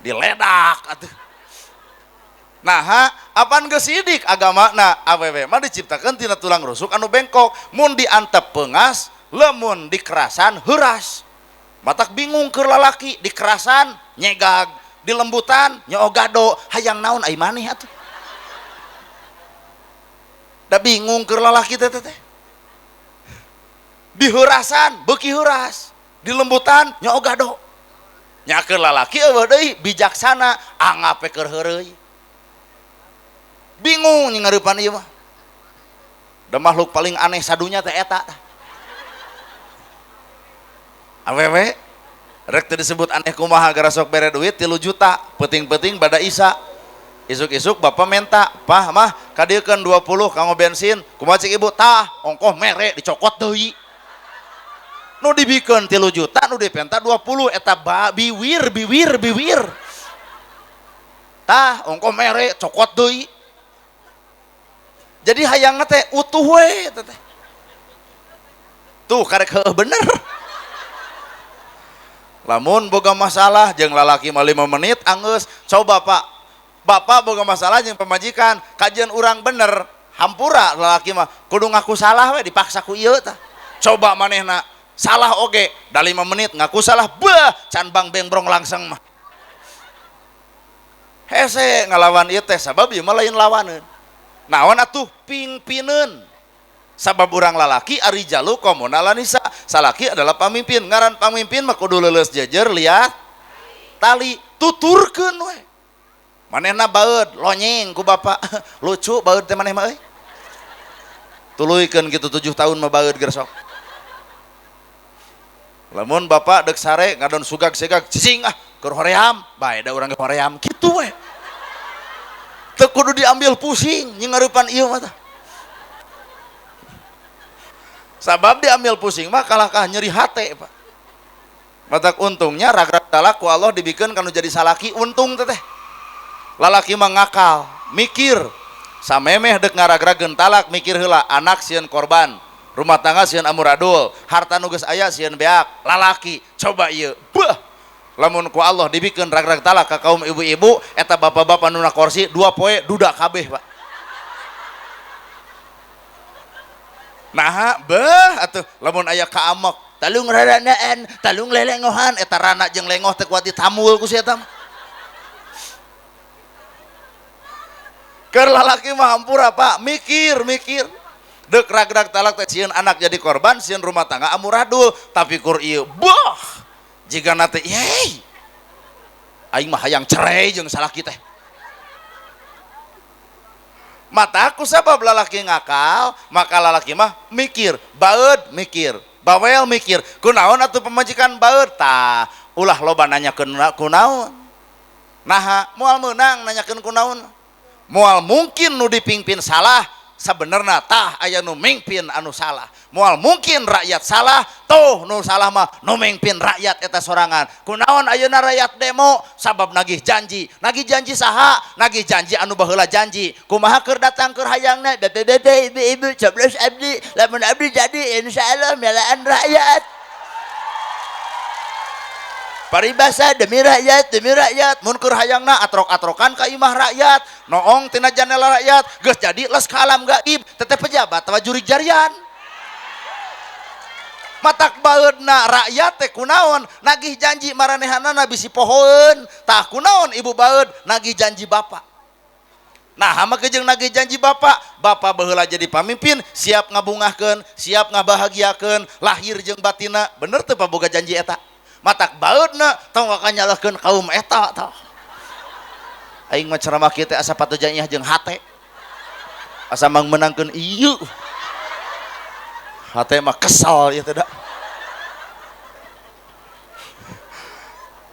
diledak atuh nah apan geus sidik agamana awewe mah diciptakeun tina tulang rusuk anu bengkok mun diantep peungas lemun dikerasan heuras matak bingung keur lalaki dikerasan nyegag di lembutan nyogado hayang naon ai maneh atuh da bingung keur lalaki teh di heurasan beuki heuras di lembutan nyogado nya keur lalaki eueuh deui bijaksana angape keur heureuy bingung nyingareupan ieu mah da makhluk paling aneh sadunya teh eta awewe rek teu disebut aneh kumaha gara sok bere duit 3 juta peuting-peuting bada isa isuk-isuk bapak minta pah mah kadiekeun 20 kanggo bensin kumaha cik ibu tah ongkoh mere dicokot deui nu dibikeun 3 juta nu dipenta 20 eta biwir tah ongkoh mere cokot deui jadi hayangna teh utuh we teh tuh karek heueuh bener lamun boga masalah jeung lalaki mah 5 menit anggeus coba bapak boga masalah jeung pamajikan kajian urang bener hampura lalaki mah kudu ngaku salah we dipaksa ku ieu tah. Coba manehna salah oge da 5 menit ngaku salah beuh can bang bengbrong langsung mah. Hese ngalawan ieu teh sabab ieu mah lain lawaneun. Naon atuh pingpinen. Sabab urang lalaki ari jalu komunal nisa, salaki adalah pamimpin. Ngaran pamimpin mah kudu leuleus jejer liat tali tuturkeun we. Manehna baeud lonyeng ku bapak. Lucu baeud teh maneh mah euy. Tuluykeun kitu 7 tahun mah baeud geus sok. Lamun bapak deuk sare ngadon sugag-segag cicing keur hoream, bae da urang ge hoream kitu we. Teu kudu diambil pusing nyengeurepan ieu mah tah. Sabab diambil pusing mah kalahkah nyeri hate Pak. Matak untungnya ragrag talak ku Allah dibikeun kanu jadi salaki untung teh. Lalaki mah ngakal, mikir. Samemeh deuk ngaragrageun talak mikir heula anak sieun korban, rumah tangga sieun amuradul, harta nu geus aya sieun beak. Lalaki coba ieu. Beuh. Lamun ku Allah dibikeun ragrag talak ka kaum ibu-ibu eta bapak-bapak nu na kursi 2 poe duda kabeh Pak. Nah beuh atuh lamun aya kaamok talung raranaan talung lelengohan eta rana jeung lengoh teh kuat ditamul ku si eta mah. Keur lalaki mah hampura Pak mikir deuk ragrag talak teh sieun anak jadi korban sieun rumah tangga amuradul tapi kur ieu boh jigana teh yey aing mah hayang cerai jeung salaki teh. Mataku sabab lalaki ngakal maka lalaki mah mikir baeud mikir bawel mikir kunaon atuh pemajikan baeud tah ulah loba nanyakeun kunaon naha moal meunang nanyakeun kunaon moal mungkin nu dipingpin salah sabenerna tah aya nu mingpin anu salah moal mungkin rakyat salah tuh nu salah mah nu mingpin rakyat eta sorangan kunaon ayeuna rakyat demo sabab nagih janji saha nagih janji anu baheula janji kumaha keur datang keur hayangna dede ibu-ibu coblos abdi lamun abdi jadi insyaallah melaan rakyat paribasa demi rakyat mun keur hayangna atrok-atrokan ka imah rakyat noong tina janela rakyat geus jadi les ka alam gaib teteh pejabat tawa jurig jarian matak baeudna rakyat teh kunaon nagih janji maranehanana bisi pohoeun tah kunaon ibu baeud nagih janji bapak. Nah hama jeung nagih janji bapak baheula jadi pamimpin siap ngabungahkeun siap ngabahagiakeun lahir jeung batina bener teu paboga janji eta matak baeudna tong nganyalahkeun kaum eta tah aing mah ceramah kieu teh asa patujanya jeung hate asa mangmenangkeun ieu hate mah kesal ieu teh da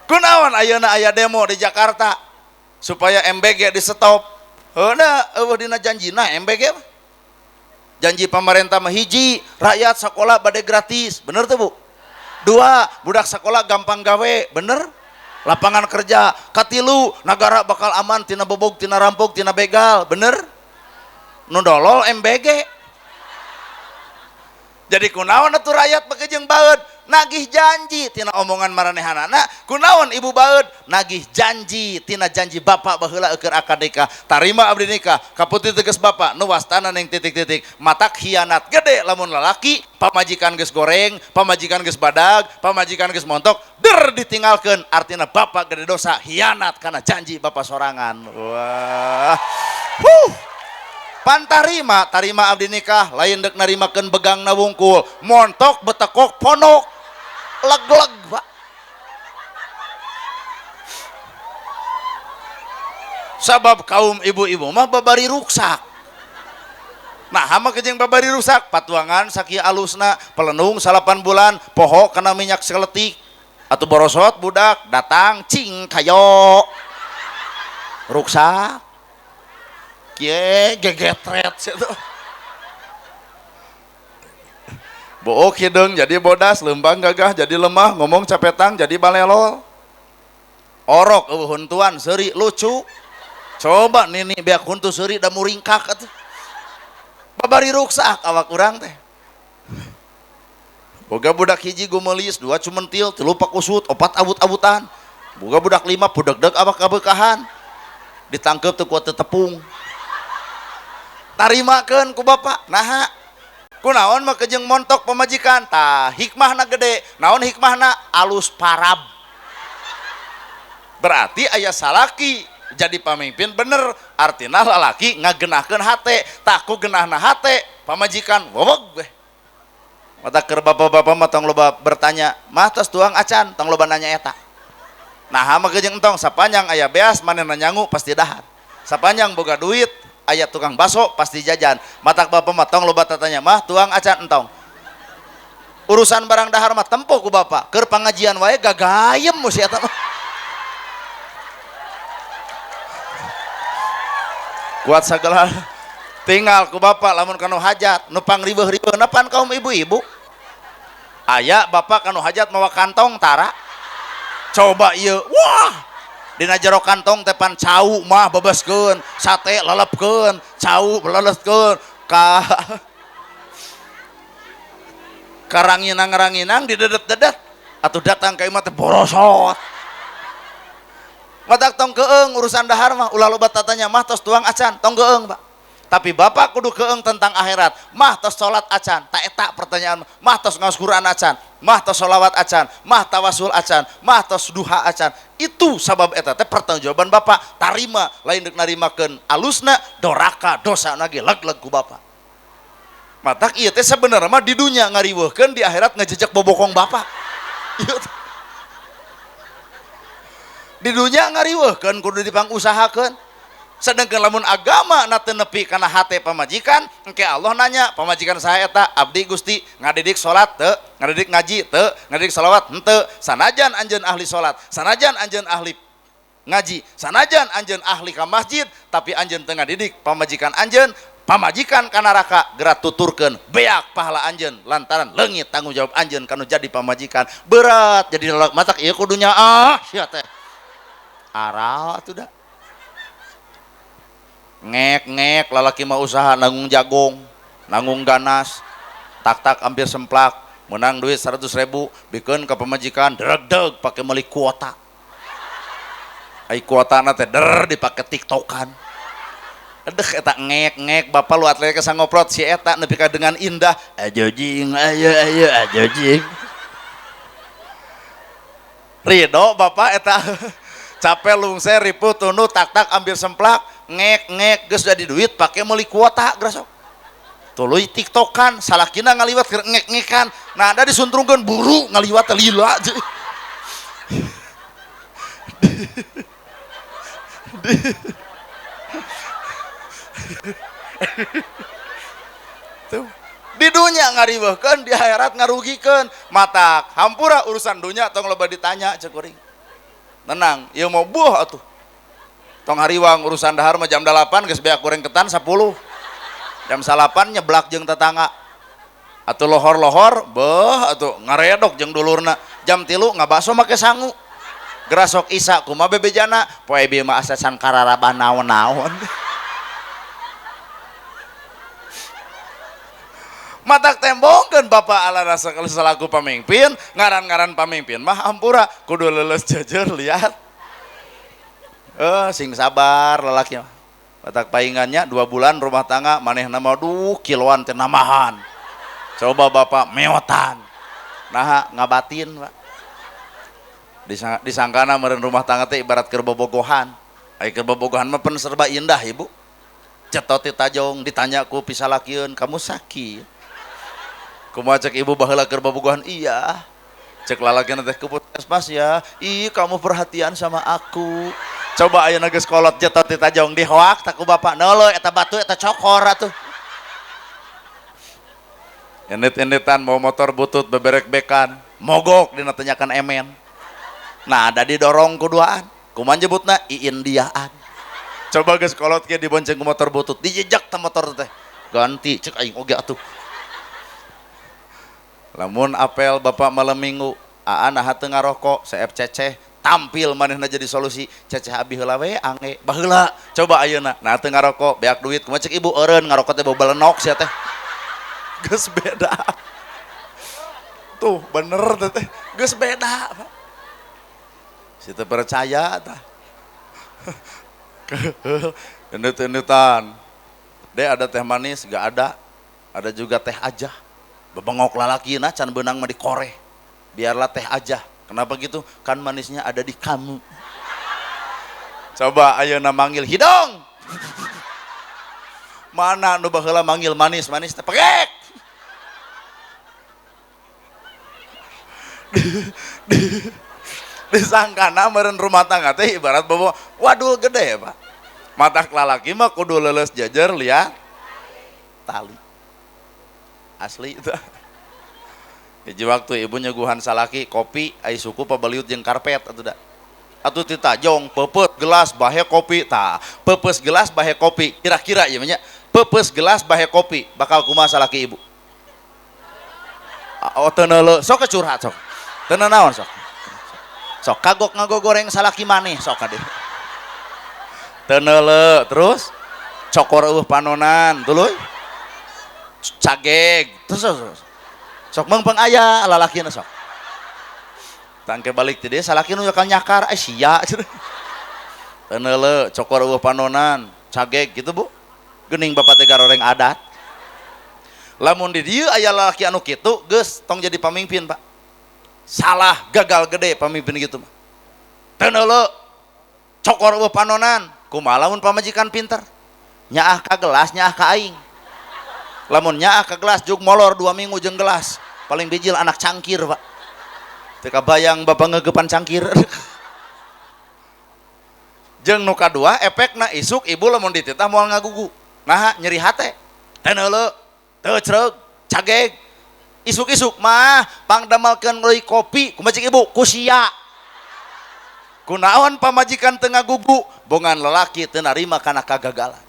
kunaon ayeuna aya demo di Jakarta supaya MBG di stop heuna eueuh dina janjina MBG janji pemerintah mah hiji rakyat sekolah bade gratis bener teu Bu 2 budak sekolah gampang gawe bener lapangan kerja katilu negara bakal aman tina bobog tina rampok tina begal bener nu dolol MBG jadi kunaon atuh rakyat bage jeung baeud nagih janji tina omongan maranehanana kunaon ibu baeud nagih janji tina janji bapak baheula keur akad nikah tarima abdi nikah kaputi tegas bapak nu wastana ning titik-titik matak hianat gede lamun lalaki pamajikan geus goreng pamajikan geus badag pamajikan geus montok der ditinggalkeun artina bapak gede dosa hianat kana janji bapak sorangan. Wah pantarima tarima abdi nikah lain dek narimakeun begang na wungkul montok betekok ponok leg-leg Pak sabab kaum ibu-ibu mah babari ruksak nah hama kejeng babari rusak patuangan sakieu alusna pelenung 8 bulan poho kena minyak sekeletik atuh borosot budak datang cing kayo ruksak ye gegetret situ book hidung jadi bodas lembang gagah jadi lemah ngomong capetang jadi balelol orok huntuan seuri lucu coba nini beak huntu seuri da muringkak atuh babari ruksak awak urang teh boga budak hiji gumelis 2 cumentil 3 pakusut 4 abut-abutan boga budak 5 budeg-deg awak kabeukahan ditangkep teu kuat tepung tarimakeun ku bapak. Nah, kunaon mah kejeng montok pamajikan tah hikmahna gede. Naon hikmahna? Alus parab. Berarti aya salaki jadi pamimpin bener, artina lalaki ngagenahkeun hate, tak ku genahna hate pamajikan weweg weh. Mata keur bapak-bapak mah tong loba bertanya, "Mah tos tuang acan?" Tong loba nanya eta. Nah, mah kejeng entong sapanjang aya beas manehna nyangu pasti dahar. Sapanjang boga duit aya tukang baso pasti jajan. Mata bapak mah tong loba tanya, "Mah tuang acan?" Entong. Urusan barang dahar mah tempo ku bapak. Keur pangajian wae gagayem mu si eta mah. Kuat segala tinggal ku bapak lamun kanu hajat nu pangribeuh-ribeuh napan kaum ibu-ibu aya bapak kanu hajat mawa kantong tara coba ieu wah dina jero kantong tepan cau mah bebeskeun sate lelepkeun cau leleskeun ka karanginang-ranginang didedet-dedet atuh datang ka imah teh borosot. Matak tong keeng urusan dahar mah ulah loba tatanya mah tos tuang acan tong keeng Pak. Tapi bapak kudu keeng tentang akhirat. Mah tos salat acan, tak eta pertanyaan mah tos ngaos Quran acan, mah tos sholawat acan, mah tawasul acan, mah tos duha acan. Itu sabab eta teh pertanggungjawaban bapak. Tarima lain deuk narimakeun alusna doraka dosa lagi leg-leg ku bapak. Matak ieu teh sabenerna mah di dunya ngariweuhkeun, di akhirat ngajejek bobokong bapak. Ieu di dunia ngariweuhkeun kudu dipangusahakeun. Sedangkan lamun agama na teu nepi kana hate pamajikan, engke Allah nanya, pamajikan saha eta? Abdi Gusti ngadidik salat teu, ngadidik ngaji teu, ngadidik selawat henteu. Sanajan anjeun ahli salat, sanajan anjeun ahli ngaji, sanajan anjeun ahli ka masjid, tapi anjeun teu ngadidik pamajikan anjeun, pamajikan ka neraka geura tuturkeun beak pahala anjeun lantaran leungit tanggung jawab anjeun kanu jadi pamajikan. Berat jadi matak ieu kudunya sia teh. Arau atuh da ngek lalaki mah usaha nanggung jagung nanggung ganas tak hampir semplak menang duit 100.000 bikin ke pemajikan deg pakai meuli kuota ai kuota na teh dipake tiktokan edeh eta ngek bapak lu atlet kesang ngoprot si eta nepi ka dengan indah ajojing ayo ajojing ridho bapak eta capek lungser ripu tunu tak ambil semplak ngek geus jadi duit pakai meuli kuota grasok tuluy tiktokan salakina ngaliwat ngek-ngekan nah ada disuntrungkeun buru ngaliwat lila tuh di dunia ngariweuhkeun di akhirat ngarugikeun matak hampura urusan dunia tong loba ditanya cek kuring tenang ieu mau buah atuh tong hariwang urusan dahar mah jam 8 geus beak goreng ketan 10 jam 8 nyeblak jeung tetangga atuh lohor beuh atuh ngaredok jeung dulurna jam 3 ngabaso make sangu gerasok isa kumaha bebejana poe ieu mah asa can kararabah naon-naon matak tembongkeun bapak ala rasa selaku pamimpin ngaran-ngaran pamimpin mah ampura kudu leuleus jejer lihat sing sabar lalaki mah matak paingannya 2 bulan rumah tangga manehna mah duh kiloan teh namahan coba bapak meotan nah ngabatin Pak disangkana meureun rumah tangga teh ibarat keur bobogohan ai keur bobogohan mah pen serba indah ibu cetot ti tajong ditanya ku pisalakieun kamu sakit kumaha cek ibu baheula keur bobogohan iya cek lalakina teh ke puskesmas ya ih kamu perhatian sama aku coba ayeuna geus kolot cetot ti tajong dihoak tak ku bapak neulo eta batu eta cokor atuh endit-enditan mau motor butut beberek-bekan mogok dina tanyakan emen nah ada didorong kuduaan kumaha nyebutna iindiaan coba geus kolot ge dibonceng ku motor butut dijejak teh motor teh ganti cek aing oge atuh lamun apel bapak malam minggu aan nah teu ngarokok seep ceceh tampil manehna jadi solusi ceceh abi heula we ange baheula coba ayeuna nah teu ngarokok beak duit kumaha cek ibu eureun ngarokok teh bau balenok sia teh geus beda tuh bener teh geus beda si teu percaya tah endit-enditan Dek ada teh manis? Gak ada. Ada juga teh aja. Bebengok lalaki na can benang mah dikoreh. Biarlah teh aja. Kenapa gitu? Kan manisnya ada di kamu. Coba ayeuna manggil hidung. Mana nu baheula manggil manis teh pegek. Disangkana meureun rumah tangga teh ibarat bawa wadul gede ya Pak. Matak lalaki mah kudu leuleus jajar liat tali. Asli itu. Hiji waktu ibu nyuguhan salaki kopi ai suku pabaliut jeung karpet atuh da. Atuh ti tajong peupet gelas bahe kopi tah. Peupes gelas bahe kopi. Kira-kira ieu nya peupes gelas bahe kopi bakal kumaha salaki ibu? Oh teu neuleuh sok curhat sok. Teu naon sok. Sok kagok ngagogoreng salaki maneh sok ka dieu. Teu neuleuh terus cokor eueuh panonan tuluy. Cageg terus sok mengpeng aya lalakina sok tangke balik ti dieu salaki nu bakal nyakar sia teu neuleuh cokor eueuh panonan cageg gitu Bu geuning bapak teh garoreng adat lamun di dieu aya lalaki anu kitu geus tong jadi pamimpin Pak salah gagal gede pamimpin gitu mah teu neuleuh cokor eueuh panonan kumaha lamun pamajikan pinter nyaah ka gelas nyaah ka aing lamun nyaah ke gelas jug molor 2 minggu jeung gelas paling bijil anak cangkir Pak teu bayang bapak ngegepan cangkir jeung nu kadua efekna isuk ibu lamun dititah moal ngagugu nah nyeri hate teu neuleuh teu cereug cageg isuk-isuk mah pangdamalkeun deui kopi kumaha cik ibu ku sia kunaon pamajikan teu ngagugu bongan lalaki teu narima kana kagagalan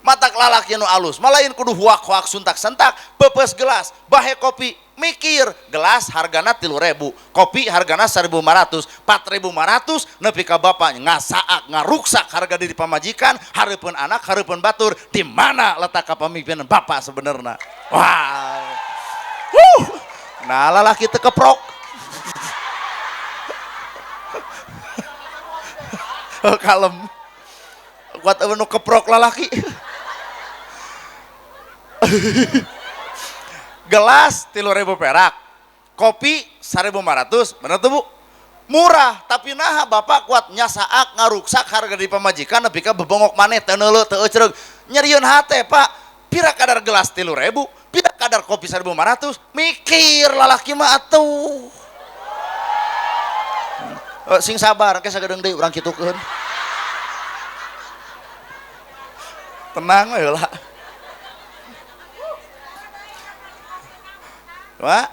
matak lalaki nu alus malain kudu huak-huak suntak-sentak peupes gelas bahe kopi mikir gelas hargana 3.000 kopi hargana 1.500 4.500 nepi ka bapak ngasaak ngaruksak harga diri pamajikan hareupeun anak hareupeun batur di mana letak kapamimpinan bapak sebenarnya wah nah lalaki teu keprok kalem kuat anu keprok lalaki gelas 3.000 perak kopi 1.500 bener tuh Bu murah tapi nah bapak kuat nyasaak ngaruksak harga di pamajikan nepi ka bebongok maneh teu neuleuh teu eucereug nyerieun hate Pak pira kadar gelas 3.000 pira kadar kopi 1.500 mikir lalaki mah atuh sing sabar ke sagedeung deui urang kitukeun tenang we lah Wah,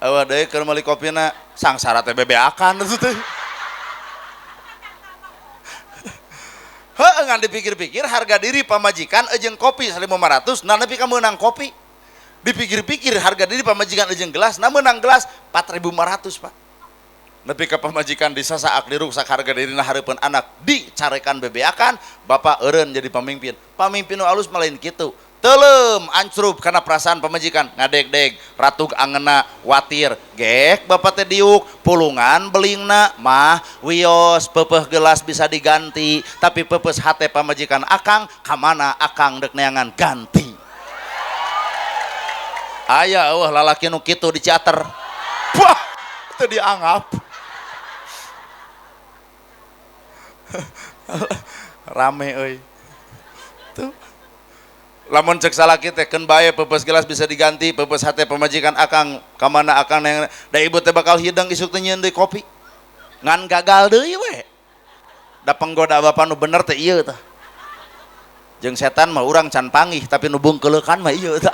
awa deui keur meuli kopina sangsara teh bebeakan itu teh. Heuh ngan dipikir-pikir harga diri pamajikan jeung kopi 1.500 nah nepi ka meunang kopi. Dipikir-pikir harga diri pamajikan jeung gelas nah meunang gelas 4.500 Pak. Nepi ka pamajikan disasaak diruksak harga dirina hareupeun anak dicarekan bebeakan bapak eureun jadi pamimpin. Pamimpin nu alus malain kitu. Telem ancrup karena perasaan pemajikan ngadeg-deg ratug angena watir gek bapak teh diuk pulungan belingna mah wios peupeuh gelas bisa diganti tapi peupeuh hate pamajikan akang kamana akang dek neangan ganti aya eueuh lalaki nu kitu di ciater wah teu dianggap rame euy tuh lamun cek salaki teh keun bae peupeuh gelas bisa diganti peupeuh hate pamajikan akang kamana akang yang da ibu teh bakal hidang isuk teh nyieun deui kopi ngan gagal deui we da penggoda bapa nu bener teh ieu tah jeung setan mah urang can panggih tapi nu bungkeulekan mah ieu tah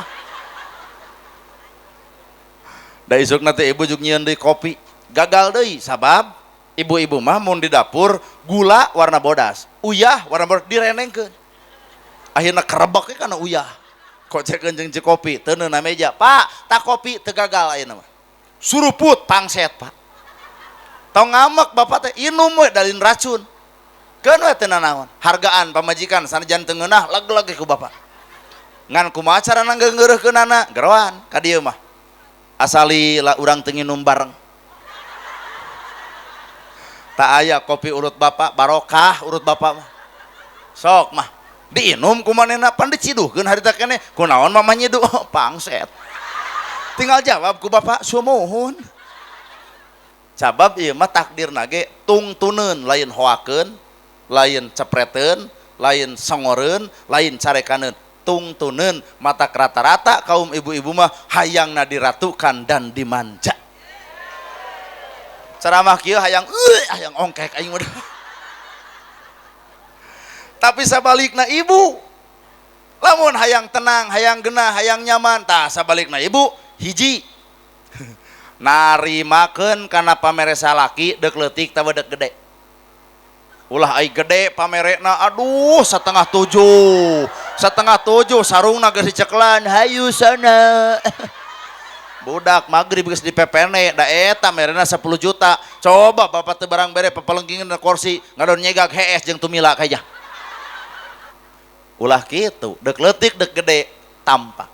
da isukna teh ibu juk nyieun deui kopi gagal deui sabab ibu-ibu mah mun di dapur gula warna bodas uyah warna bodas direnengkeun akhirnya kerebek karena uyah kok cek kenceng cek kopi teu neuna meja Pak tak kopi teu gagal ayeuna mah suruput pangset Pak tong ngamek bapak teh inum we dalin racun keun we teu naon hargaan pamajikan sanajan teu ngeunah leg-leg ku bapak ngan kumaha carana ngeungeureuhkeunana geroan ka dieu mah asali lah urang teu nginum bareng tak aya kopi urut bapak barokah urut bapak mah sok mah diinum kumanehna pan diciduhkeun harita keneh kunaon mama nyiduh pangset tinggal jawab ku bapak sumuhun sabab ieu mah takdirna ge tungtuneun lain hoakeun lain cepreteun lain songoreun lain carekaneun tungtuneun mata rata-rata kaum ibu-ibu mah hayangna diratukan dan dimanja ceramah kieu hayang ongkek aing mah tapi sabalikna ibu lamun hayang tenang hayang genah hayang nyaman tah sabalikna ibu hiji narimakeun kana pamere salaki deuk leutik tah deuk gede ulah ai gede pamerena aduh setengah tujuh sarungna geus diceklan hayu sana budak magrib geus dipepene da eta merena 10 juta coba bapak teu barang bere papalenggingan na kursi ngadon nyegak hees jeung tumila kayah ulah kitu deuk leutik deuk gede tampak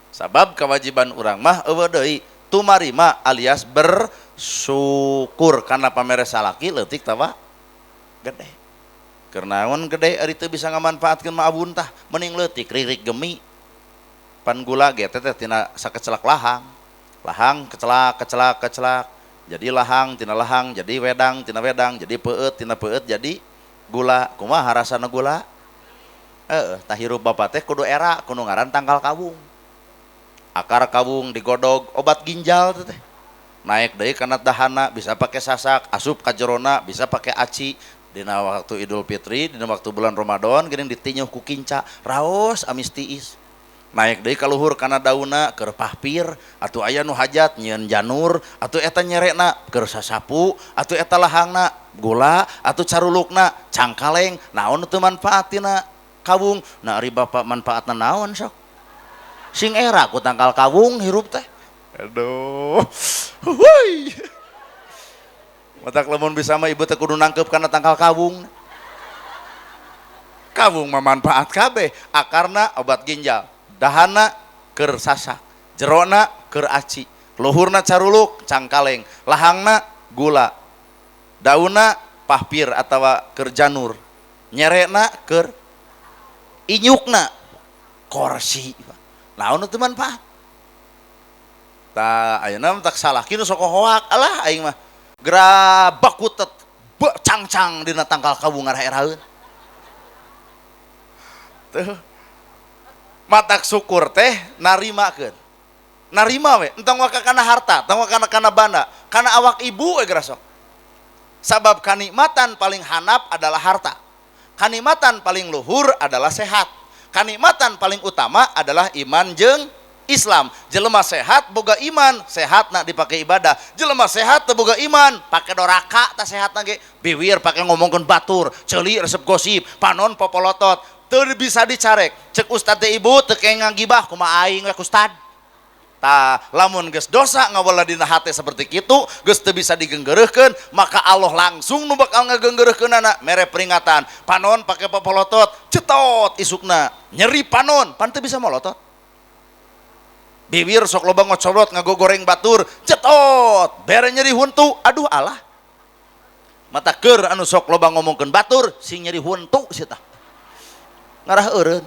sabab kewajiban urang mah eueuh deui tumarima alias bersyukur karena pamere salaki leutik tawa gede kernaon gede ari teu bisa ngamanfaatkeun mah abun tah mending leutik ririk gemi pan gula ge teh tina sakecelak lahang kecelak jadi lahang tina lahang jadi wedang tina wedang jadi peueut tina peueut jadi gula kumaha rasana gula tah hirup bapak teh kudu era kudu ngaran tangkal kawung akar kawung digodog obat ginjal teh naik deui kana dahana bisa pakai sasak asup ka jerona bisa pakai aci dina waktu Idul Fitri dina waktu bulan Ramadan geuning ditinyuh ku kinca raos amis tiis naik deui ka luhur kana daunna keur pahpir atuh aya nu hajat nyieun janur atuh eta nyerekna keur sasapu atuh eta lahangna gula atuh carulukna cangkaleng naon teu manfaatina kawung na ari bapak manfaatna naon sok sing era ku tangkal kawung hirup teh aduh huy matak lamun bisa mah ibu teh kudu nangkep kana tangkal kawung mah manfaat kabeh akarna obat ginjal dahana keur sasak jerona keur aci luhurna caruluk cangkaleng lahangna gula daunna pahpir atawa keur janur nyerekna keur inyukna korsi naon teu manfaat tah ayeuna tak salaki nu sok hoak alah aing mah geura bakutet cangcang dina tangkal kawung ngaraeraeun teu matak syukur teh narimakeun narima we entong waka kana harta entong waka kana banda kana awak ibu we geura sok sabab kanikmatan paling hanap adalah harta kanikmatan paling luhur adalah sehat kanikmatan paling utama adalah iman jeung Islam jelema sehat boga iman sehat nak dipakai ibadah jelema sehat teu boga iman pake doraka tah sehatna ge biwir pake ngomongkeun batur ceuli resep gosip panon popolotot teu bisa dicarek cek ustad teh ibu teu kenging ngagibah kumaha aing we ustad tah lamun geus dosa ngawala dina hate seperti kitu geus teu bisa digeunggeureurkeun maka Allah langsung nu bakal ngageunggeureurkeunana mere peringatan panon pake popolotot cetot isukna nyeri panon pan teu bisa molotot bibir sok loba ngocolot ngagogoreng batur cetot bere nyeri huntu aduh alah mata keur anu sok loba ngomongkeun batur sing nyeri huntu sia ngarah eureun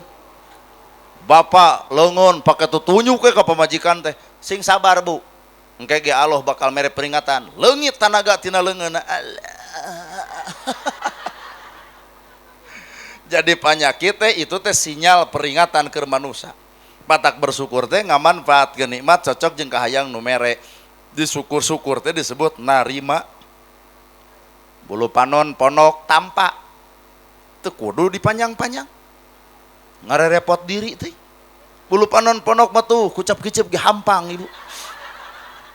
bapak leungeun pake tutunjuk ke ka pamajikan teh sing sabar bu engke ge Allah bakal mere peringatan leungit tanaga tina leungeunna jadi penyakit teh itu teh sinyal peringatan keur manusia patak bersyukur teh ngamanfaatkeun nikmat cocok jeung kahayang nu mere disukur-syukur teh disebut narima bulu panon ponok tampak teu kudu dipanjang-panjang ngarerepot diri teh bulu panon ponok mah tuh kucap-kicip ge hampang ibu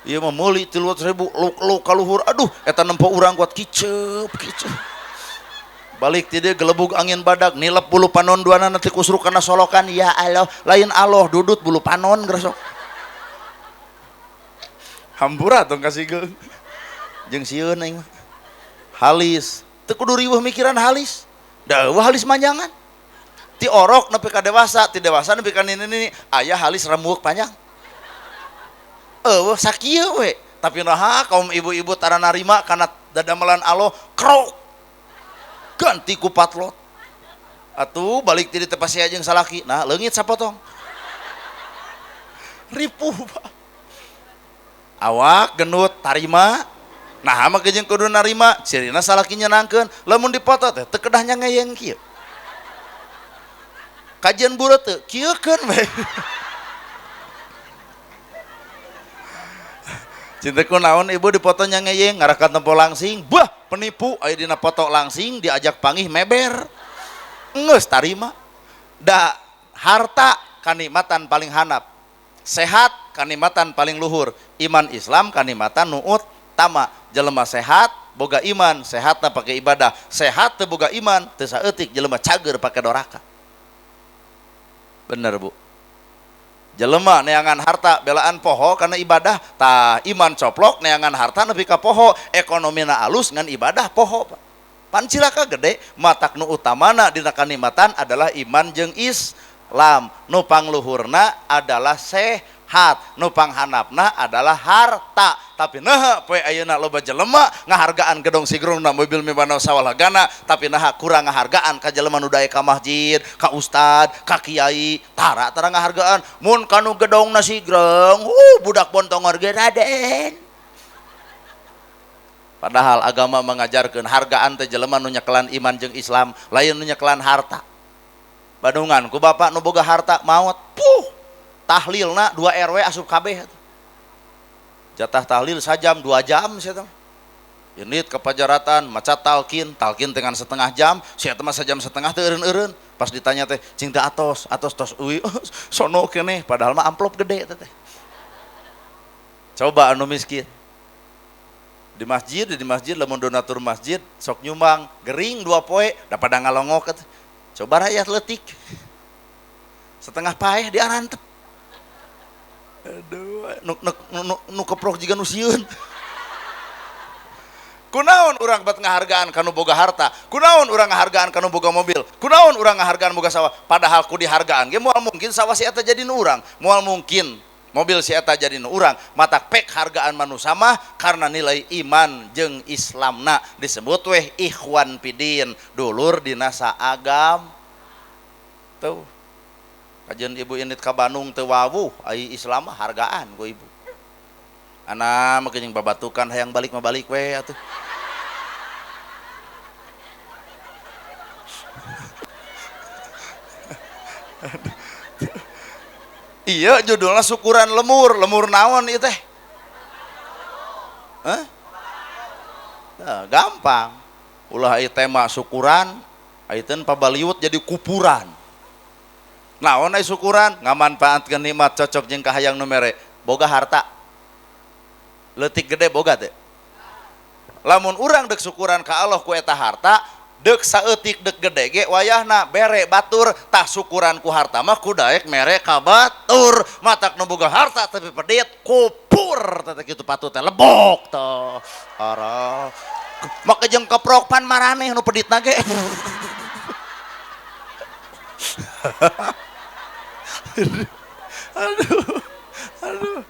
ieu mah meuli 300.000 luk kaluhur aduh eta nempo urang kuat kicep balik ti dieu gelebug angin badak nilep bulu panon duana nanti kusruk kana solokan ya Allah lain Allah dudut bulu panon gresok hampura tong kasihkeun jeung sieun aing mah halis teu kudu riweuh mikiran halis daeuh halis manjangan ti orok nepi ka dewasa ti dewasa nepi ka nini aya halis rembuk panjang eueuh sakieu we tapi naha kaum ibu-ibu tara narima kana dadamelan Allah krok ganti ku patlot atuh balik ti teu pasea jeung salaki nah leungit sapotong ripuh Pak. Awak gendut tarima nah mah jeung kudu narima cirina salaki nyenangkeun lamun dipoto teh teu kedah nyangeyeng kieu kajian bureut teu kieukeun we cintaku naon ibu dipoto nyangeyeng ngarakan tempo langsing bah penipu aya dina foto langsing diajak panggih meber geus tarima da harta kanikmatan paling handap sehat kanikmatan paling luhur iman Islam kanikmatan nu utama jelema sehat boga iman sehatna pake ibadah sehat teu boga iman teu saeutik jelema cager pake doraka bener Bu jelema neangan harta belaan poho karena ibadah tah iman coplok neangan harta nepi ka poho ekonomina alus ngan ibadah poho Pak pan cilaka gede matak nu utamana dina kanikmatan adalah iman jeung Islam nu pangluhurna adalah sehat nu panghanapna adalah harta tapi naha poe ayeuna loba jelema ngahargaan gedong sigrungna mobil mibana sawalagana tapi naha kurang ngahargaan ka jelema nu daek ka masjid ka ustad ka kiai tara ngahargaan mun kanu gedongna sigrung budak bontongor ge Raden padahal agama mengajarkeun hargaan teh jelema nu nyekelan iman jeung Islam lain nu nyekelan harta badungan ku bapak nu boga harta maot tahlilna 2 RW asup kabeh jatah tahlil sajam 2 jam sia teh unit kepajaratan maca talkin dengan setengah jam sia teh mah sajam setengah teu eureun-eureun pas ditanya teh cing teh atos tos uwi sono keneh padahal mah amplop gede teh coba anu miskin di masjid lamun donatur masjid sok nyumbang gering 2 poe da pada ngalongok coba rakyat leutik setengah paeh diarantep aduh nu keprok jiga nu sieun kunaon urang bet ngahargaan kanu boga harta kunaon urang ngahargaan kanu boga mobil kunaon urang ngahargaan boga sawah padahal ku dihargaan ge moal mungkin sawah si eta jadi nu urang moal mungkin mobil si eta jadi nu urang matak pek hargaan manusia mah karena nilai iman jeung Islamna disebut weh ikhwan pidin dulur dina saagam tuh kajian ibu init ka Bandung teu wawuh ai Islam mah hargaan ku ibu ana mah geuning babatukan hayang balik mah balik we atuh iya judulnya syukuran lemur naon ieu teh nah, gampang ulah ieu tema syukuran ayeuna pabaliut jadi kupuran naon aya syukuran ngamanfaatkeun nikmat cocok jeung kahayang nu mere boga harta leutik gede boga teh lamun urang deuk syukuran ka Allah ku eta harta deuk saeutik deuk gede ge wayahna bere batur tah syukuran ku harta mah ku daek mere ka batur matak nu boga harta tapi pedit kupur teh kitu patut teh lebok teh ara make jeung keprok pan maraneh nu peditna ge aduh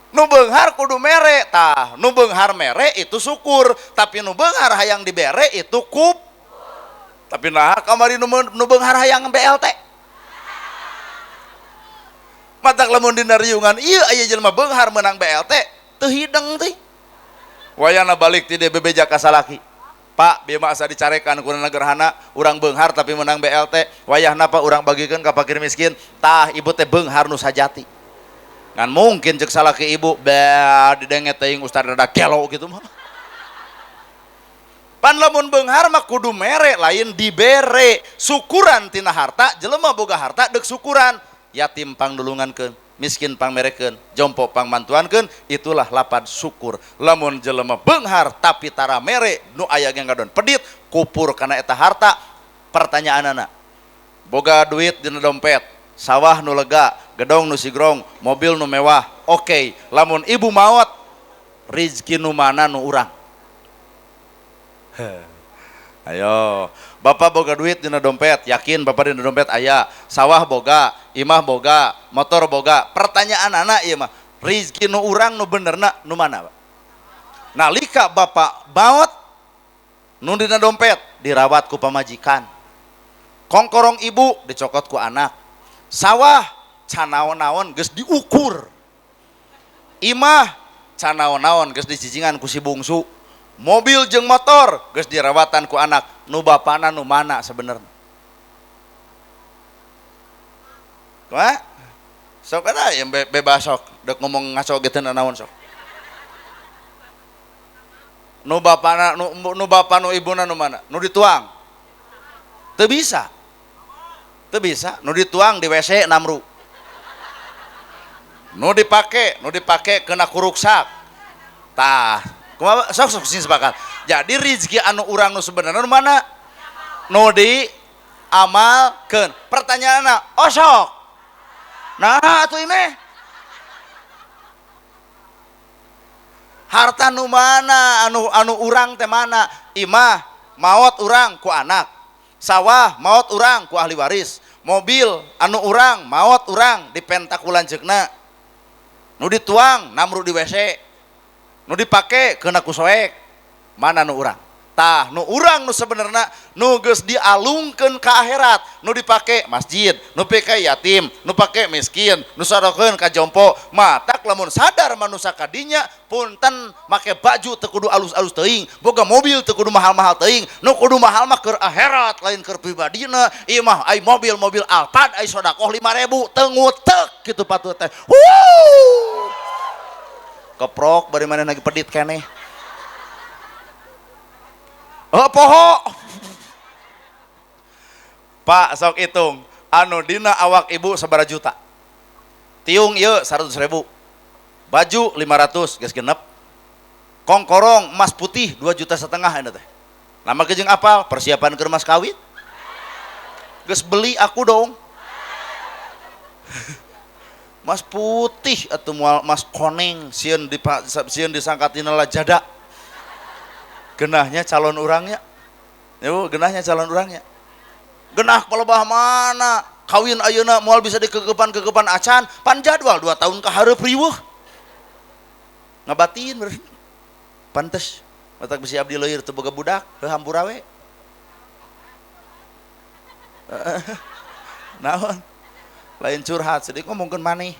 nu beunghar kudu mere tah nu beunghar mere itu syukur tapi nu beunghar hayang dibere itu kup tapi nah kamari nu beunghar hayang BLT matak lamun dina riungan ieu aya jelema beunghar meunang BLT teu hideng teh wayana balik ti DBB Jaka Salaki Pak bieu mah asa dicarekan ku gerhana urang beunghar tapi menang BLT wayahna Pak urang bagikeun ka fakir miskin tah ibu teh beunghar nu sajati ngan mungkin cek salaki ibu didenget teuing ustad rada kelo gitu mah pan lamun beunghar mah kudu mere lain dibere syukuran tina harta jelema boga harta deuk syukuran yatim pangdulungankeun miskin pangmerekeun jompo pangmantuankeun itulah lapad syukur lamun jelema beunghar tapi tara mere nu aya ge ngadon pedit kupur kana eta harta pertanyaanana boga duit dina dompet sawah nu lega gedong nu sigrong mobil nu mewah oke. Lamun ibu maot rizki nu mana nu urang ayo bapak boga duit dina dompet yakin bapak dina dompet aya sawah boga imah boga motor boga pertanyaan anak ieu mah rizki nu urang nu benerna nu mana Pak nalika bapak maot nu dina dompet dirawat ku pamajikan Kongkorong ibu dicokot ku anak, sawah canaon-naon geus diukur, imah canaon-naon geus dicicingan ku si bungsu, mobil jeung motor geus dirawatan ku anak. Nu bapana nu mana sebenarnya? Kumaha? Sok ada yang bebas sok, dek ngomong ngaco gitu naon sok. Nu bapana nu bapa nu ibuna nu mana? Nu dituang. Teu bisa. Teu bisa, nu dituang di WC namru. Nu dipake kena kuruksak. Tah, kumaha sok sing sepakat. Jadi rezeki anu urang nu sebenarnya nu mana? Nu di amalkeun. Pertanyaanna, oh sok. Nah atuh imeh harta nu mana anu urang teh mana? Imah maot urang ku anak, sawah maot urang ku ahli waris, mobil anu urang maot urang dipentak ku lanceukna, nu dituang namru di WC, nu dipake keuna ku soek, mana nu urang? Tah nu urang nu sebenarnya nu geus dialungkeun ka akhirat, nu dipake masjid, nu pake yatim, nu pake miskin, nu sadokeun ka jompo. Matak lamun sadar manusia kadinya punten make baju teu kudu alus-alus teuing, boga mobil teu kudu mahal-mahal teuing, nu kudu mahal mah keur akhirat lain keur pribadina. Ieu mah ai mobil Alphard ai sodakoh 5.000 teu ngutek kitu patut teh. Keprok bari maneh lagi pedit keneh. Oh poho Pak sok hitung anu dina awak ibu sabaraha juta, tiung ieu 100.000, baju 500 geus genep, kongkorong emas putih 2,5 juta ini teh. Nama jeung apal persiapan keur mas kawin geus beli aku dong. Mas putih atuh moal mas koneng sieun disangkat tina jada. Genahnya calon urangnya, genahnya calon urangnya, genah pelebah mana kawin ayeuna moal bisa dikegepan acan, pan jadwal 2 tahun ka hareup riweuh ngabatin berarti pantes matak bisi abdi leuir teu boga budak teu hampura we. Naon lain curhat sedih ngomongkeun maneh.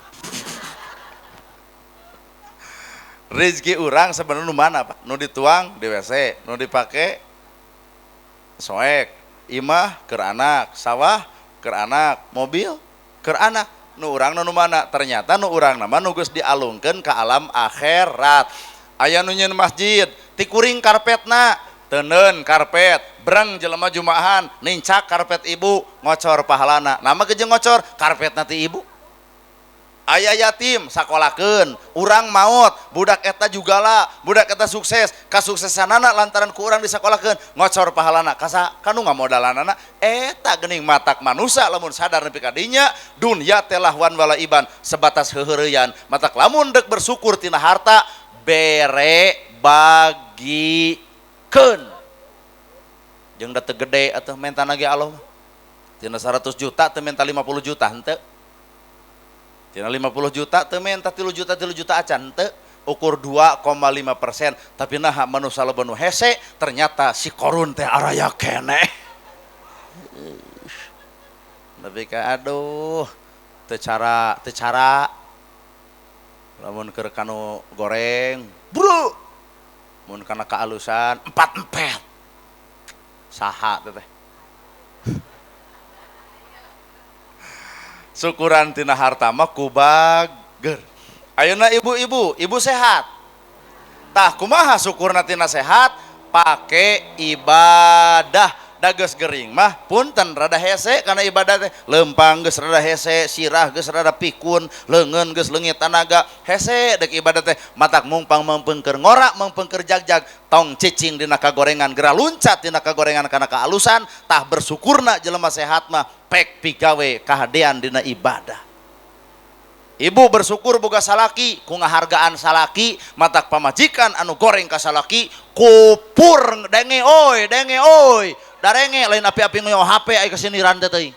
Rezeki urang sebenarnya nu mana Pak? Nu dituang di WC, nu dipake soek, imah keur anak, sawah keur anak, mobil keur anak. Nu urang nu mana? Ternyata nu urang nama nu geus dialungkeun ka alam akhirat. Aya nu nyeun masjid, ti kuring karpetna, teuneun karpet, breng jelema jumaahan, nincak karpet ibu, ngocor pahalana. Nama geus ngocor karpetna ti ibu. Aya yatim sakolakeun, urang maot, budak eta jugala, budak eta sukses, kasuksesanana lantaran ku urang disakolakeun, ngocor pahalana. Kanu ngamodalanana eta geuning matak manusia lamun sadar nepi ka dinya, dunya teh lahwan walaiban, sebatas heureureuyan. Matak lamun deuk bersyukur tina harta, bere bagikeun. Jeung da teu gede atuh mentana ge Allah. Tina 100 juta teu menta 50 juta henteu. Tina 50 juta teu menta 3 juta acan henteu, ukur 2,5%. Tapi nah manusia loba nu hese ternyata si korun teh araya keneh. Tapi ka aduh teu cara lamun keur kanu goreng bro mun kana kaalusan 4 saha teh syukuran tina harta mah kubager. Ayeuna ibu sehat. Tah kumaha syukurna tina sehat? Pake ibadah. Da geus gering mah punten rada hese kana ibadah teh. Lempang geus rada hese, sirah geus rada pikun, leungeun geus leungit tanaga. Hese dek ibadah teh matak mungpang mempeng keur ngora, mempeng keur jagjag, tong cicing dina kagorengan geura luncat dina kagorengan kana kaalusan. Tah bersyukurna jelema sehat mah pek pigawe kahadean dina ibadah. Ibu bersyukur boga salaki, ku ngahargaan salaki, matak pamajikan anu goreng ka salaki, kupur denge oy, darenge lain api-api ngoyo HP aya kesiniran teh teuing.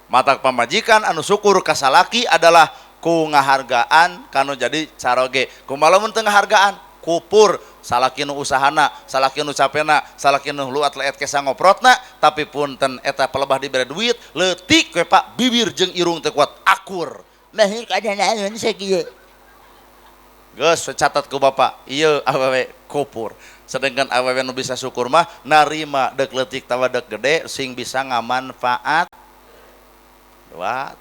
Matak pamajikan anu syukur ka salaki adalah ku ngahargaan kanu jadi caroge. Kumaha mun teu ngahargaan? kupur salakinu usahana salakinu capena salakinu luat leet kesa ngoprotna tapi punten eta pelebah diberi duit leutik we Pak bibir jeung irung teu kuat akur nah kadana sakieu geus catat ku Bapak ieu awewe kupur sedangkan awewe nu bisa syukur mah narima deuk leutik tawa deuk gede sing bisa ngamanfaat dua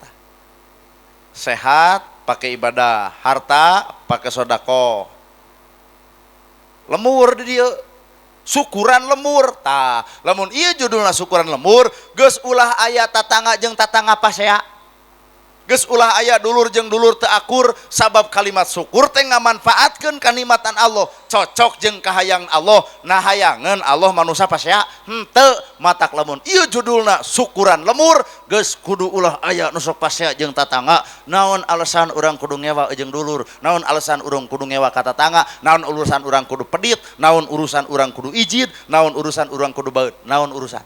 sehat pakai ibadah harta pakai sodako lemur di dia syukuran lemur tah lamun iya judulna syukuran lemur geus ulah aya tatangga jeung tatangga pasea geus ulah aya dulur jeung dulur teu akur sabab kalimat syukur teh ngamanfaatkeun kanikmatan Allah cocok jeung kahayang Allah nah hayangan Allah manusia pasea henteu matak lamun ieu judulna syukuran lemur geus kudu ulah aya nu sok pasea jeung tatangga naon alasan urang kudu ngewa jeung dulur naon alasan urang kudu ngewa ka tatangga naon urusan urang kudu pedit naon urusan urang kudu ijid naon urusan urang kudu baeud naon urusan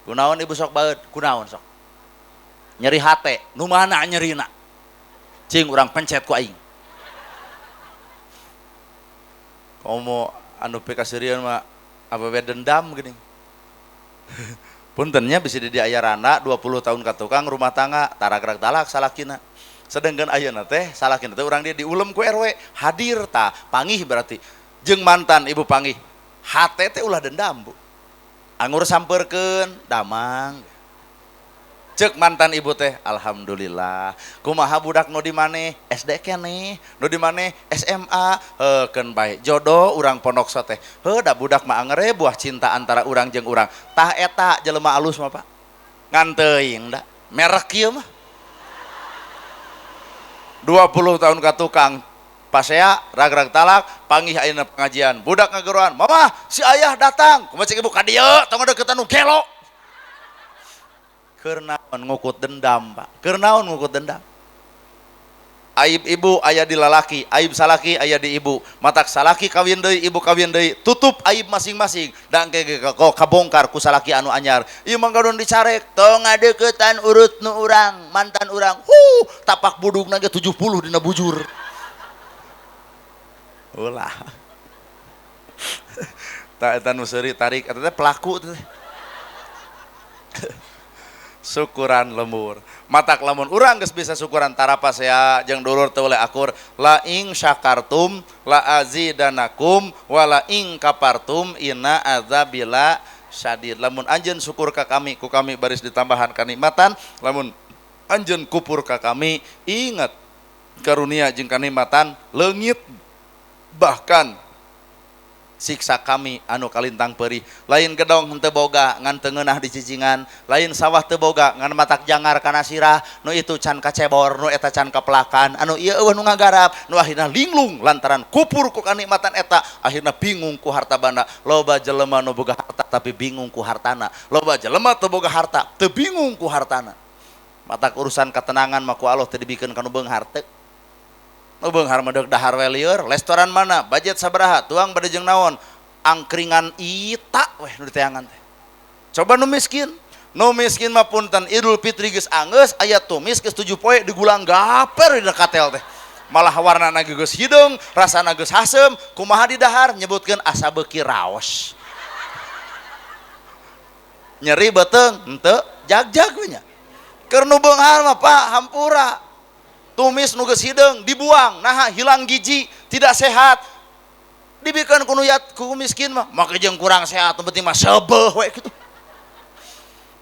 kunaon ibu sok baeud kunaon sok nyeri hate nu mana nyerina cing urang pencet ku aing komo anu pikasirian mah awewe dendam geuning puntennya bisa di ayarana 20 tahun ka tukang rumah tangga taragrag talak salakina sedangkan ayeuna teh salakina teh urang dia diulem ku RW hadir tah pangih berarti jeung mantan ibu pangih hate teh ulah dendam Bu anggur sampeurkeun damang cek mantan ibu teh alhamdulillah kumaha budak nu di maneh SD keneh nu di maneh SMA keun bae jodoh urang pondok teh da budak mah angere buah cinta antara urang jeung urang tah eta jelema alus mah Pak ngan teuing da merek kieu mah 20 tahun ka tukang pasea rag-rag talak panggih ayeuna pengajian budak ngageroan mama si ayah datang kumaha cek ibu ka dieu tong deukeutan nu gelo kernaon ngukut dendam Pak kernaon ngukut dendam aib ibu aya di lalaki aib salaki aya di ibu matak salaki kawin deui ibu kawin deui tutup aib masing-masing da engke kabongkar ku salaki anu anyar ieu manggadon dicarek tong ngadeuketan urut nu urang mantan urang tapak budugna ge 70 dina bujur ulah tak eta nu seuri tarik eta teh pelaku teh syukuran lemur matak lamun urang geus bisa syukuran tarapas ya jeung dulur teu oleh akur la ing syakartum la azidanakum wala ing kapartum inna azabila syadid lamun anjeun syukur ka kami ku kami baris ditambahan kanikmatan lamun anjeun kupur ka kami ingat karunia jeung kanikmatan leungit bahkan siksa kami anu kalintang perih lain gedong henteu boga ngan teu ngeunah di cicingan lain sawah teu boga ngan matak jangar kana sirah nu itu can kacebor nu eta can kaplakan anu ieu eueuh nu ngagarap nu akhirna linglung lantaran kupur ku kanikmatan eta akhirna bingung ku harta banda loba jelema nu boga harta tapi bingung ku hartana loba jelema teu boga harta teu bingung ku hartana matak urusan ketenangan mah ku Allah teu dibikeun kanu beunghar teu nu beunghar mah deuk dahar we lieur restoran mana budget sabaraha tuang bade jeung naon angkringan ita weh nu diteangan teh coba nu miskin mah punten Idul Fitri geus anggeus aya tumis geus 7 poe digulang gaper di katel teh malah warnana geus hideung rasana geus hasem kumaha di dahar nyebutkeun asa beuki raos nyeri beteung henteu jag-jag we nya keur nu beunghar mah Pak hampura tumis nu geus hideung dibuang nah hilang gizi tidak sehat dibikeun ku miskin mah make jeung kurang sehat penting mah sebeuh we kitu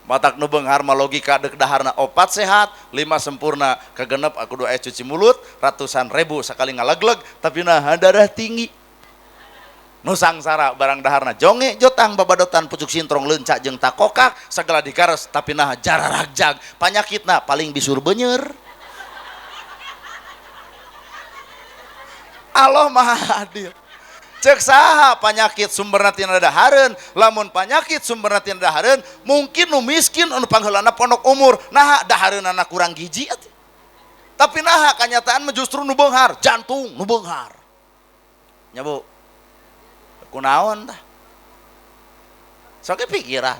matak nu beunghar mah logika deuk daharna 4 sehat 5 sempurna kagenep kudu aya cuci mulut ratusan ribu sakali ngalegleg tapi nah darah tinggi nu sangsara barang daharna jonge jotang babadotan pucuk sintrong leuncak jeung takokak sagala dikares tapi nah jararagjag panyakitna paling bisur beunyer Allah maha adil cek saha panyakit sumberna tina dahareun lamun panyakit sumberna tina dahareun mungkin nu miskin anu pangheulana pondok umur nah dahareunana kurang gizi tapi nah kanyataan mah justru nu beunghar jantung nu beunghar nya Bu kunaon tah sok pikiran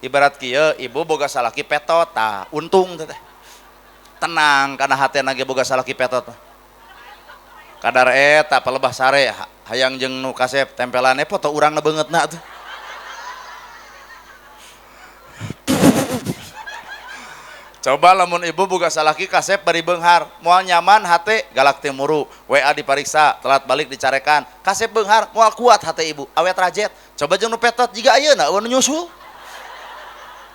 ibarat kieu ibu boga salaki petot tah untung teh tenang kana hatena ge boga salaki petot kadar eta pelebah sare hayang jeung nu kasep tempelan foto urang na beungeutna tuh. Coba lamun ibu boga salaki kasep bari beunghar moal nyaman hate galak teh muru WA dipariksa telat balik dicarekan kasep beunghar moal kuat hate ibu awet rajet coba jeung nu petot jiga ayeuna eueun nyusul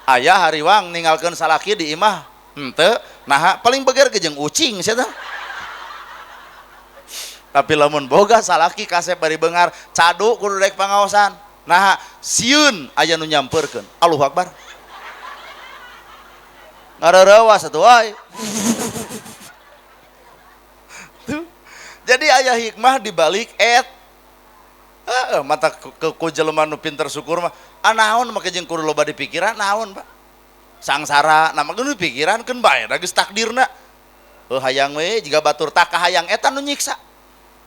aya hariwang ninggalkeun salaki di imah henteu nah paling beger ge jeung ucing sia teh. Tapi lamun boga salaki kasep bari beunghar cadu kudu daek pangaosan nah sieun aya nu nyampeurkeun Allahu Akbar ngararawas atuh wae. Jadi aya hikmah di balik mata ku jelema nu pinter syukur mah naon make jeung kudu loba dipikiran naon Pak sangsara na mah geus pikirankeun bae da geus takdirna hayang we jiga batur tak kahayang eta nu nyiksa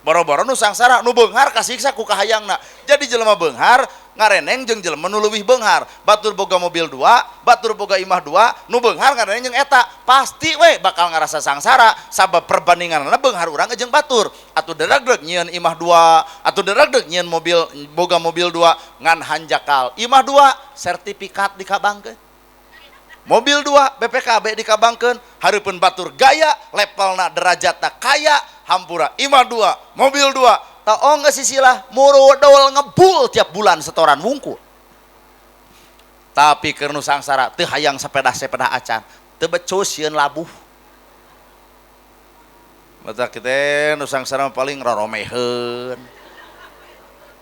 boro-boro nu sangsara nu beunghar kasiksa ku kahayangna jadi jelema beunghar ngareneng jeung jelema nu leuwih beunghar batur boga mobil 2 batur boga imah 2 nu beunghar ngareneng jeung eta pasti we bakal ngarasa sangsara sabab perbandinganna beunghar urang jeung batur atuh deragdeg nyieun imah 2 atuh deragdeg nyieun mobil boga mobil 2 ngan hanjakal imah 2 sertifikat dikabangkeun mobil 2 BPKB dikabangkeun hareupeun batur gaya levelna derajatna kaya hampura imah 2 mobil 2 taong nggak sisilah murodol ngebul tiap bulan setoran wungkul tapi keur sangsara teu hayang sepeda acan teu becus sieun labuh mata kita nu sangsara paling roromeheun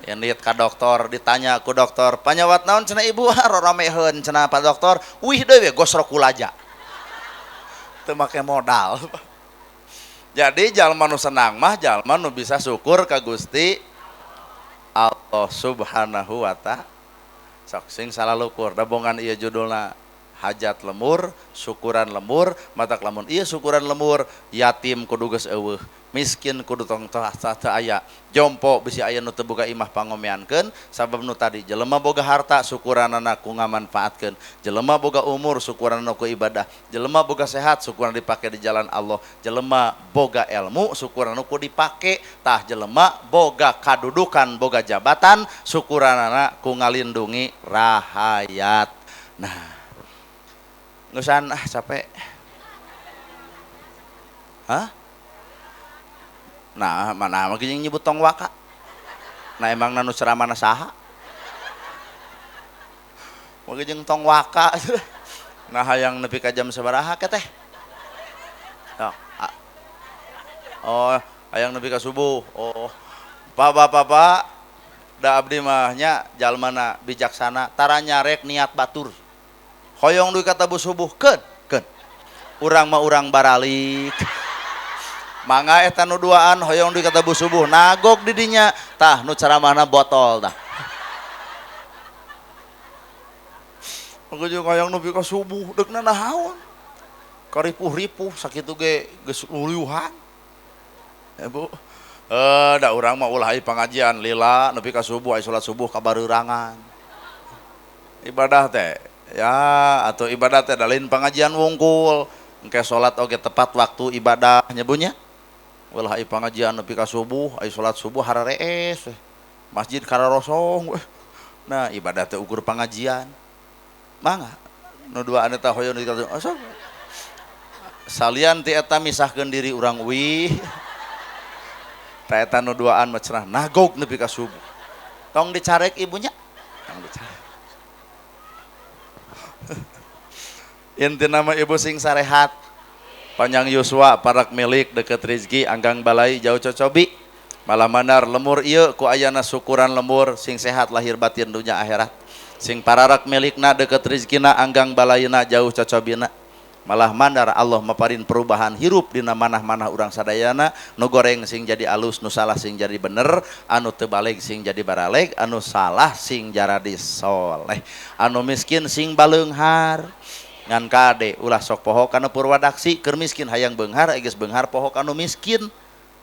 yang lihat ka dokter ditanya ku dokter panyawat naon cenah ibu roromeheun cenah pak dokter wih deui gosrok kulaja teu make modal. Jadi jalma nu senang mah jalma nu bisa syukur ka Gusti Allah Subhanahu wa ta'ala. Sok sing salalukur da bongan ieu judulna hajat lemur, syukuran lemur, matak lamun ieu syukuran lemur, yatim kudu geus eueuh, miskin kudu tong teu aya, jompo bisi aya nu teu boga imah pangomeankeun, sabab nu tadi jelema boga harta syukuranana ku ngamanfaatkeun, jelema boga umur syukuranana ku ibadah, jelema boga sehat syukuran dipake di jalan Allah, jelema boga ilmu syukuranana ku dipake, tah jelema boga kadudukan, boga jabatan syukuranana ku ngalindungi rahayat. Nah, ngusan capek. Hah? Nah, mana mah geuning nyebut tong waka. Nah emang nanu ceramana saha? Mage jeung tong waka. Nah hayang nepi ka jam sabaraha ke teh? Oh, hayang nepi ka subuh. Oh. Bapak-bapak da abdi mah nya jalmana bijaksana tara nyarek niat batur. Hoyong duit kata bu subuh keun urang mah urang baralik mangga eta nu duaan hoyong duit kata bu subuh nagok di dinya tah nu caramana botol tah aku juga hoyong nu ka subuh deukna nahaon karipuh-ripuh sakitu ge geus uluyuhan ya bu da urang mah ulah aya pangajian lila nepi ka subuh aya salat subuh kabareurangan ibadah teh ya atau ibadah teh lain pengajian wungkul engke salat oge tepat waktu ibadah nyebunya ulah aya pengajian nepi ka subuh aya salat subuh hararees masjid kararosong nah ibadah teh ukur pengajian mangga nu duaan eta hoyong dikatakan asal salian ti eta misahkeun diri urang wih ta eta nu duaan mah cenah nagog nepi ka subuh tong dicarek ibunya tong dicarek inti nama ibu sing sarehat panjang yuswa parak milik deket rizki anggang balai jauh cocobi malah mandar lemur ieu ku ayana syukuran lemur sing sehat lahir batin dunya akhirat sing pararak milikna deket rizkina anggang balaina jauh cocobina malah mandar Allah maparin perubahan hirup dina manah-manah urang sadayana nu goreng sing jadi alus nu salah sing jadi bener anu teu balik sing jadi baraleg anu salah sing jaradi soleh anu miskin sing baleunghar ngan kade ulah sok poho kana purwadaksi keur miskin hayang beunghar aya geus beunghar poho kana miskin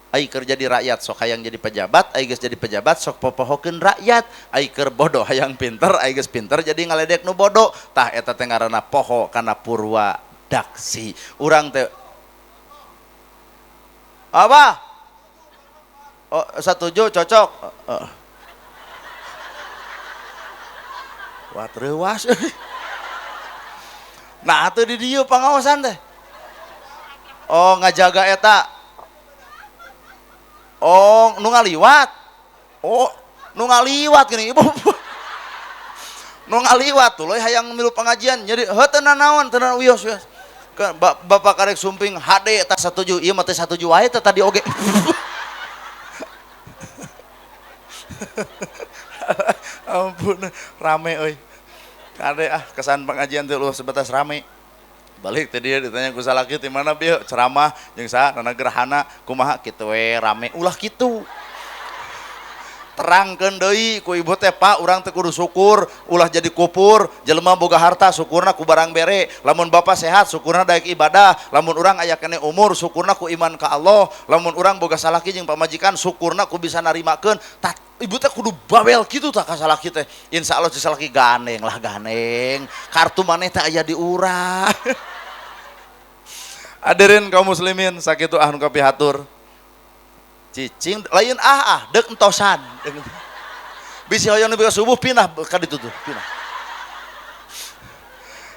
ai keur jadi rakyat sok hayang jadi pejabat aya geus jadi pejabat sok popohokeun rakyat ai keur bodoh hayang pinter aya geus pinter jadi ngaledek nu bodoh tah eta teh ngaranna poho kana purwadaksi urang teh apa Oh, setuju cocok. Wah terlewas. Nah atuh di dieu pangaosan teh. Oh ngajaga eta. Oh nu ngaliwat. Oh nu ngaliwat gini ibu. Nu ngaliwat tuh loh hayang milu pengajian jadi heuh naon tenan wios ke bapak karek sumping HD tak setuju ieu mah teh setuju wae teh tadi oge. Ampun rame euy. Kade kesan pengajian teh lu sebatas rame. Balik tadi dia ditanya ku salaki di mana bieu ceramah jeung saha nana gerhana kumaha kitu we rame ulah kitu. Terangkeun deui ku ibu teh Pak urang teh kudu syukur ulah jadi kupur jelema boga harta syukurna ku barang bere lamun bapak sehat syukurna daek ibadah lamun urang aya keneh umur syukurna ku iman ka Allah lamun urang boga salaki jeung pamajikan syukurna ku bisa narimakeun ibu teh kudu bawel kitu tah ka salaki teh insyaallah si salaki ganeng lah ganeng kartu maneh teh aya di urang. Hadirin kaum muslimin sakitu nu kapihatur cicing lain dek entosan bisi hoyong nepi ka subuh pindah ka ditu tuh pindah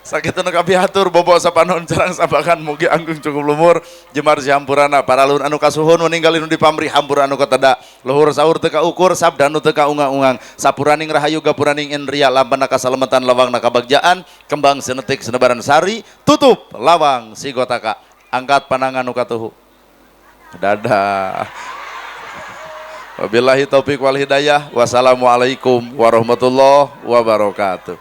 sakitu nu kapihatur bobo sapanon jarang sabakan mugi anggung cukup lumur jemar sihampurana para lun anu kasuhun meninggal nu dipamri hampur anu kateda luhur saur teu kaukur sabda nu teu kaungang-ungang sapuraning rahayu gapuraning indria lampana kasalamatan lawangna kabagjaan kembang senetik senebaran sari tutup lawang sigotaka angkat panangan nu katuhu dadah. Wabillahi taufiq wal hidayah. Wassalamualaikum warahmatullahi wabarakatuh.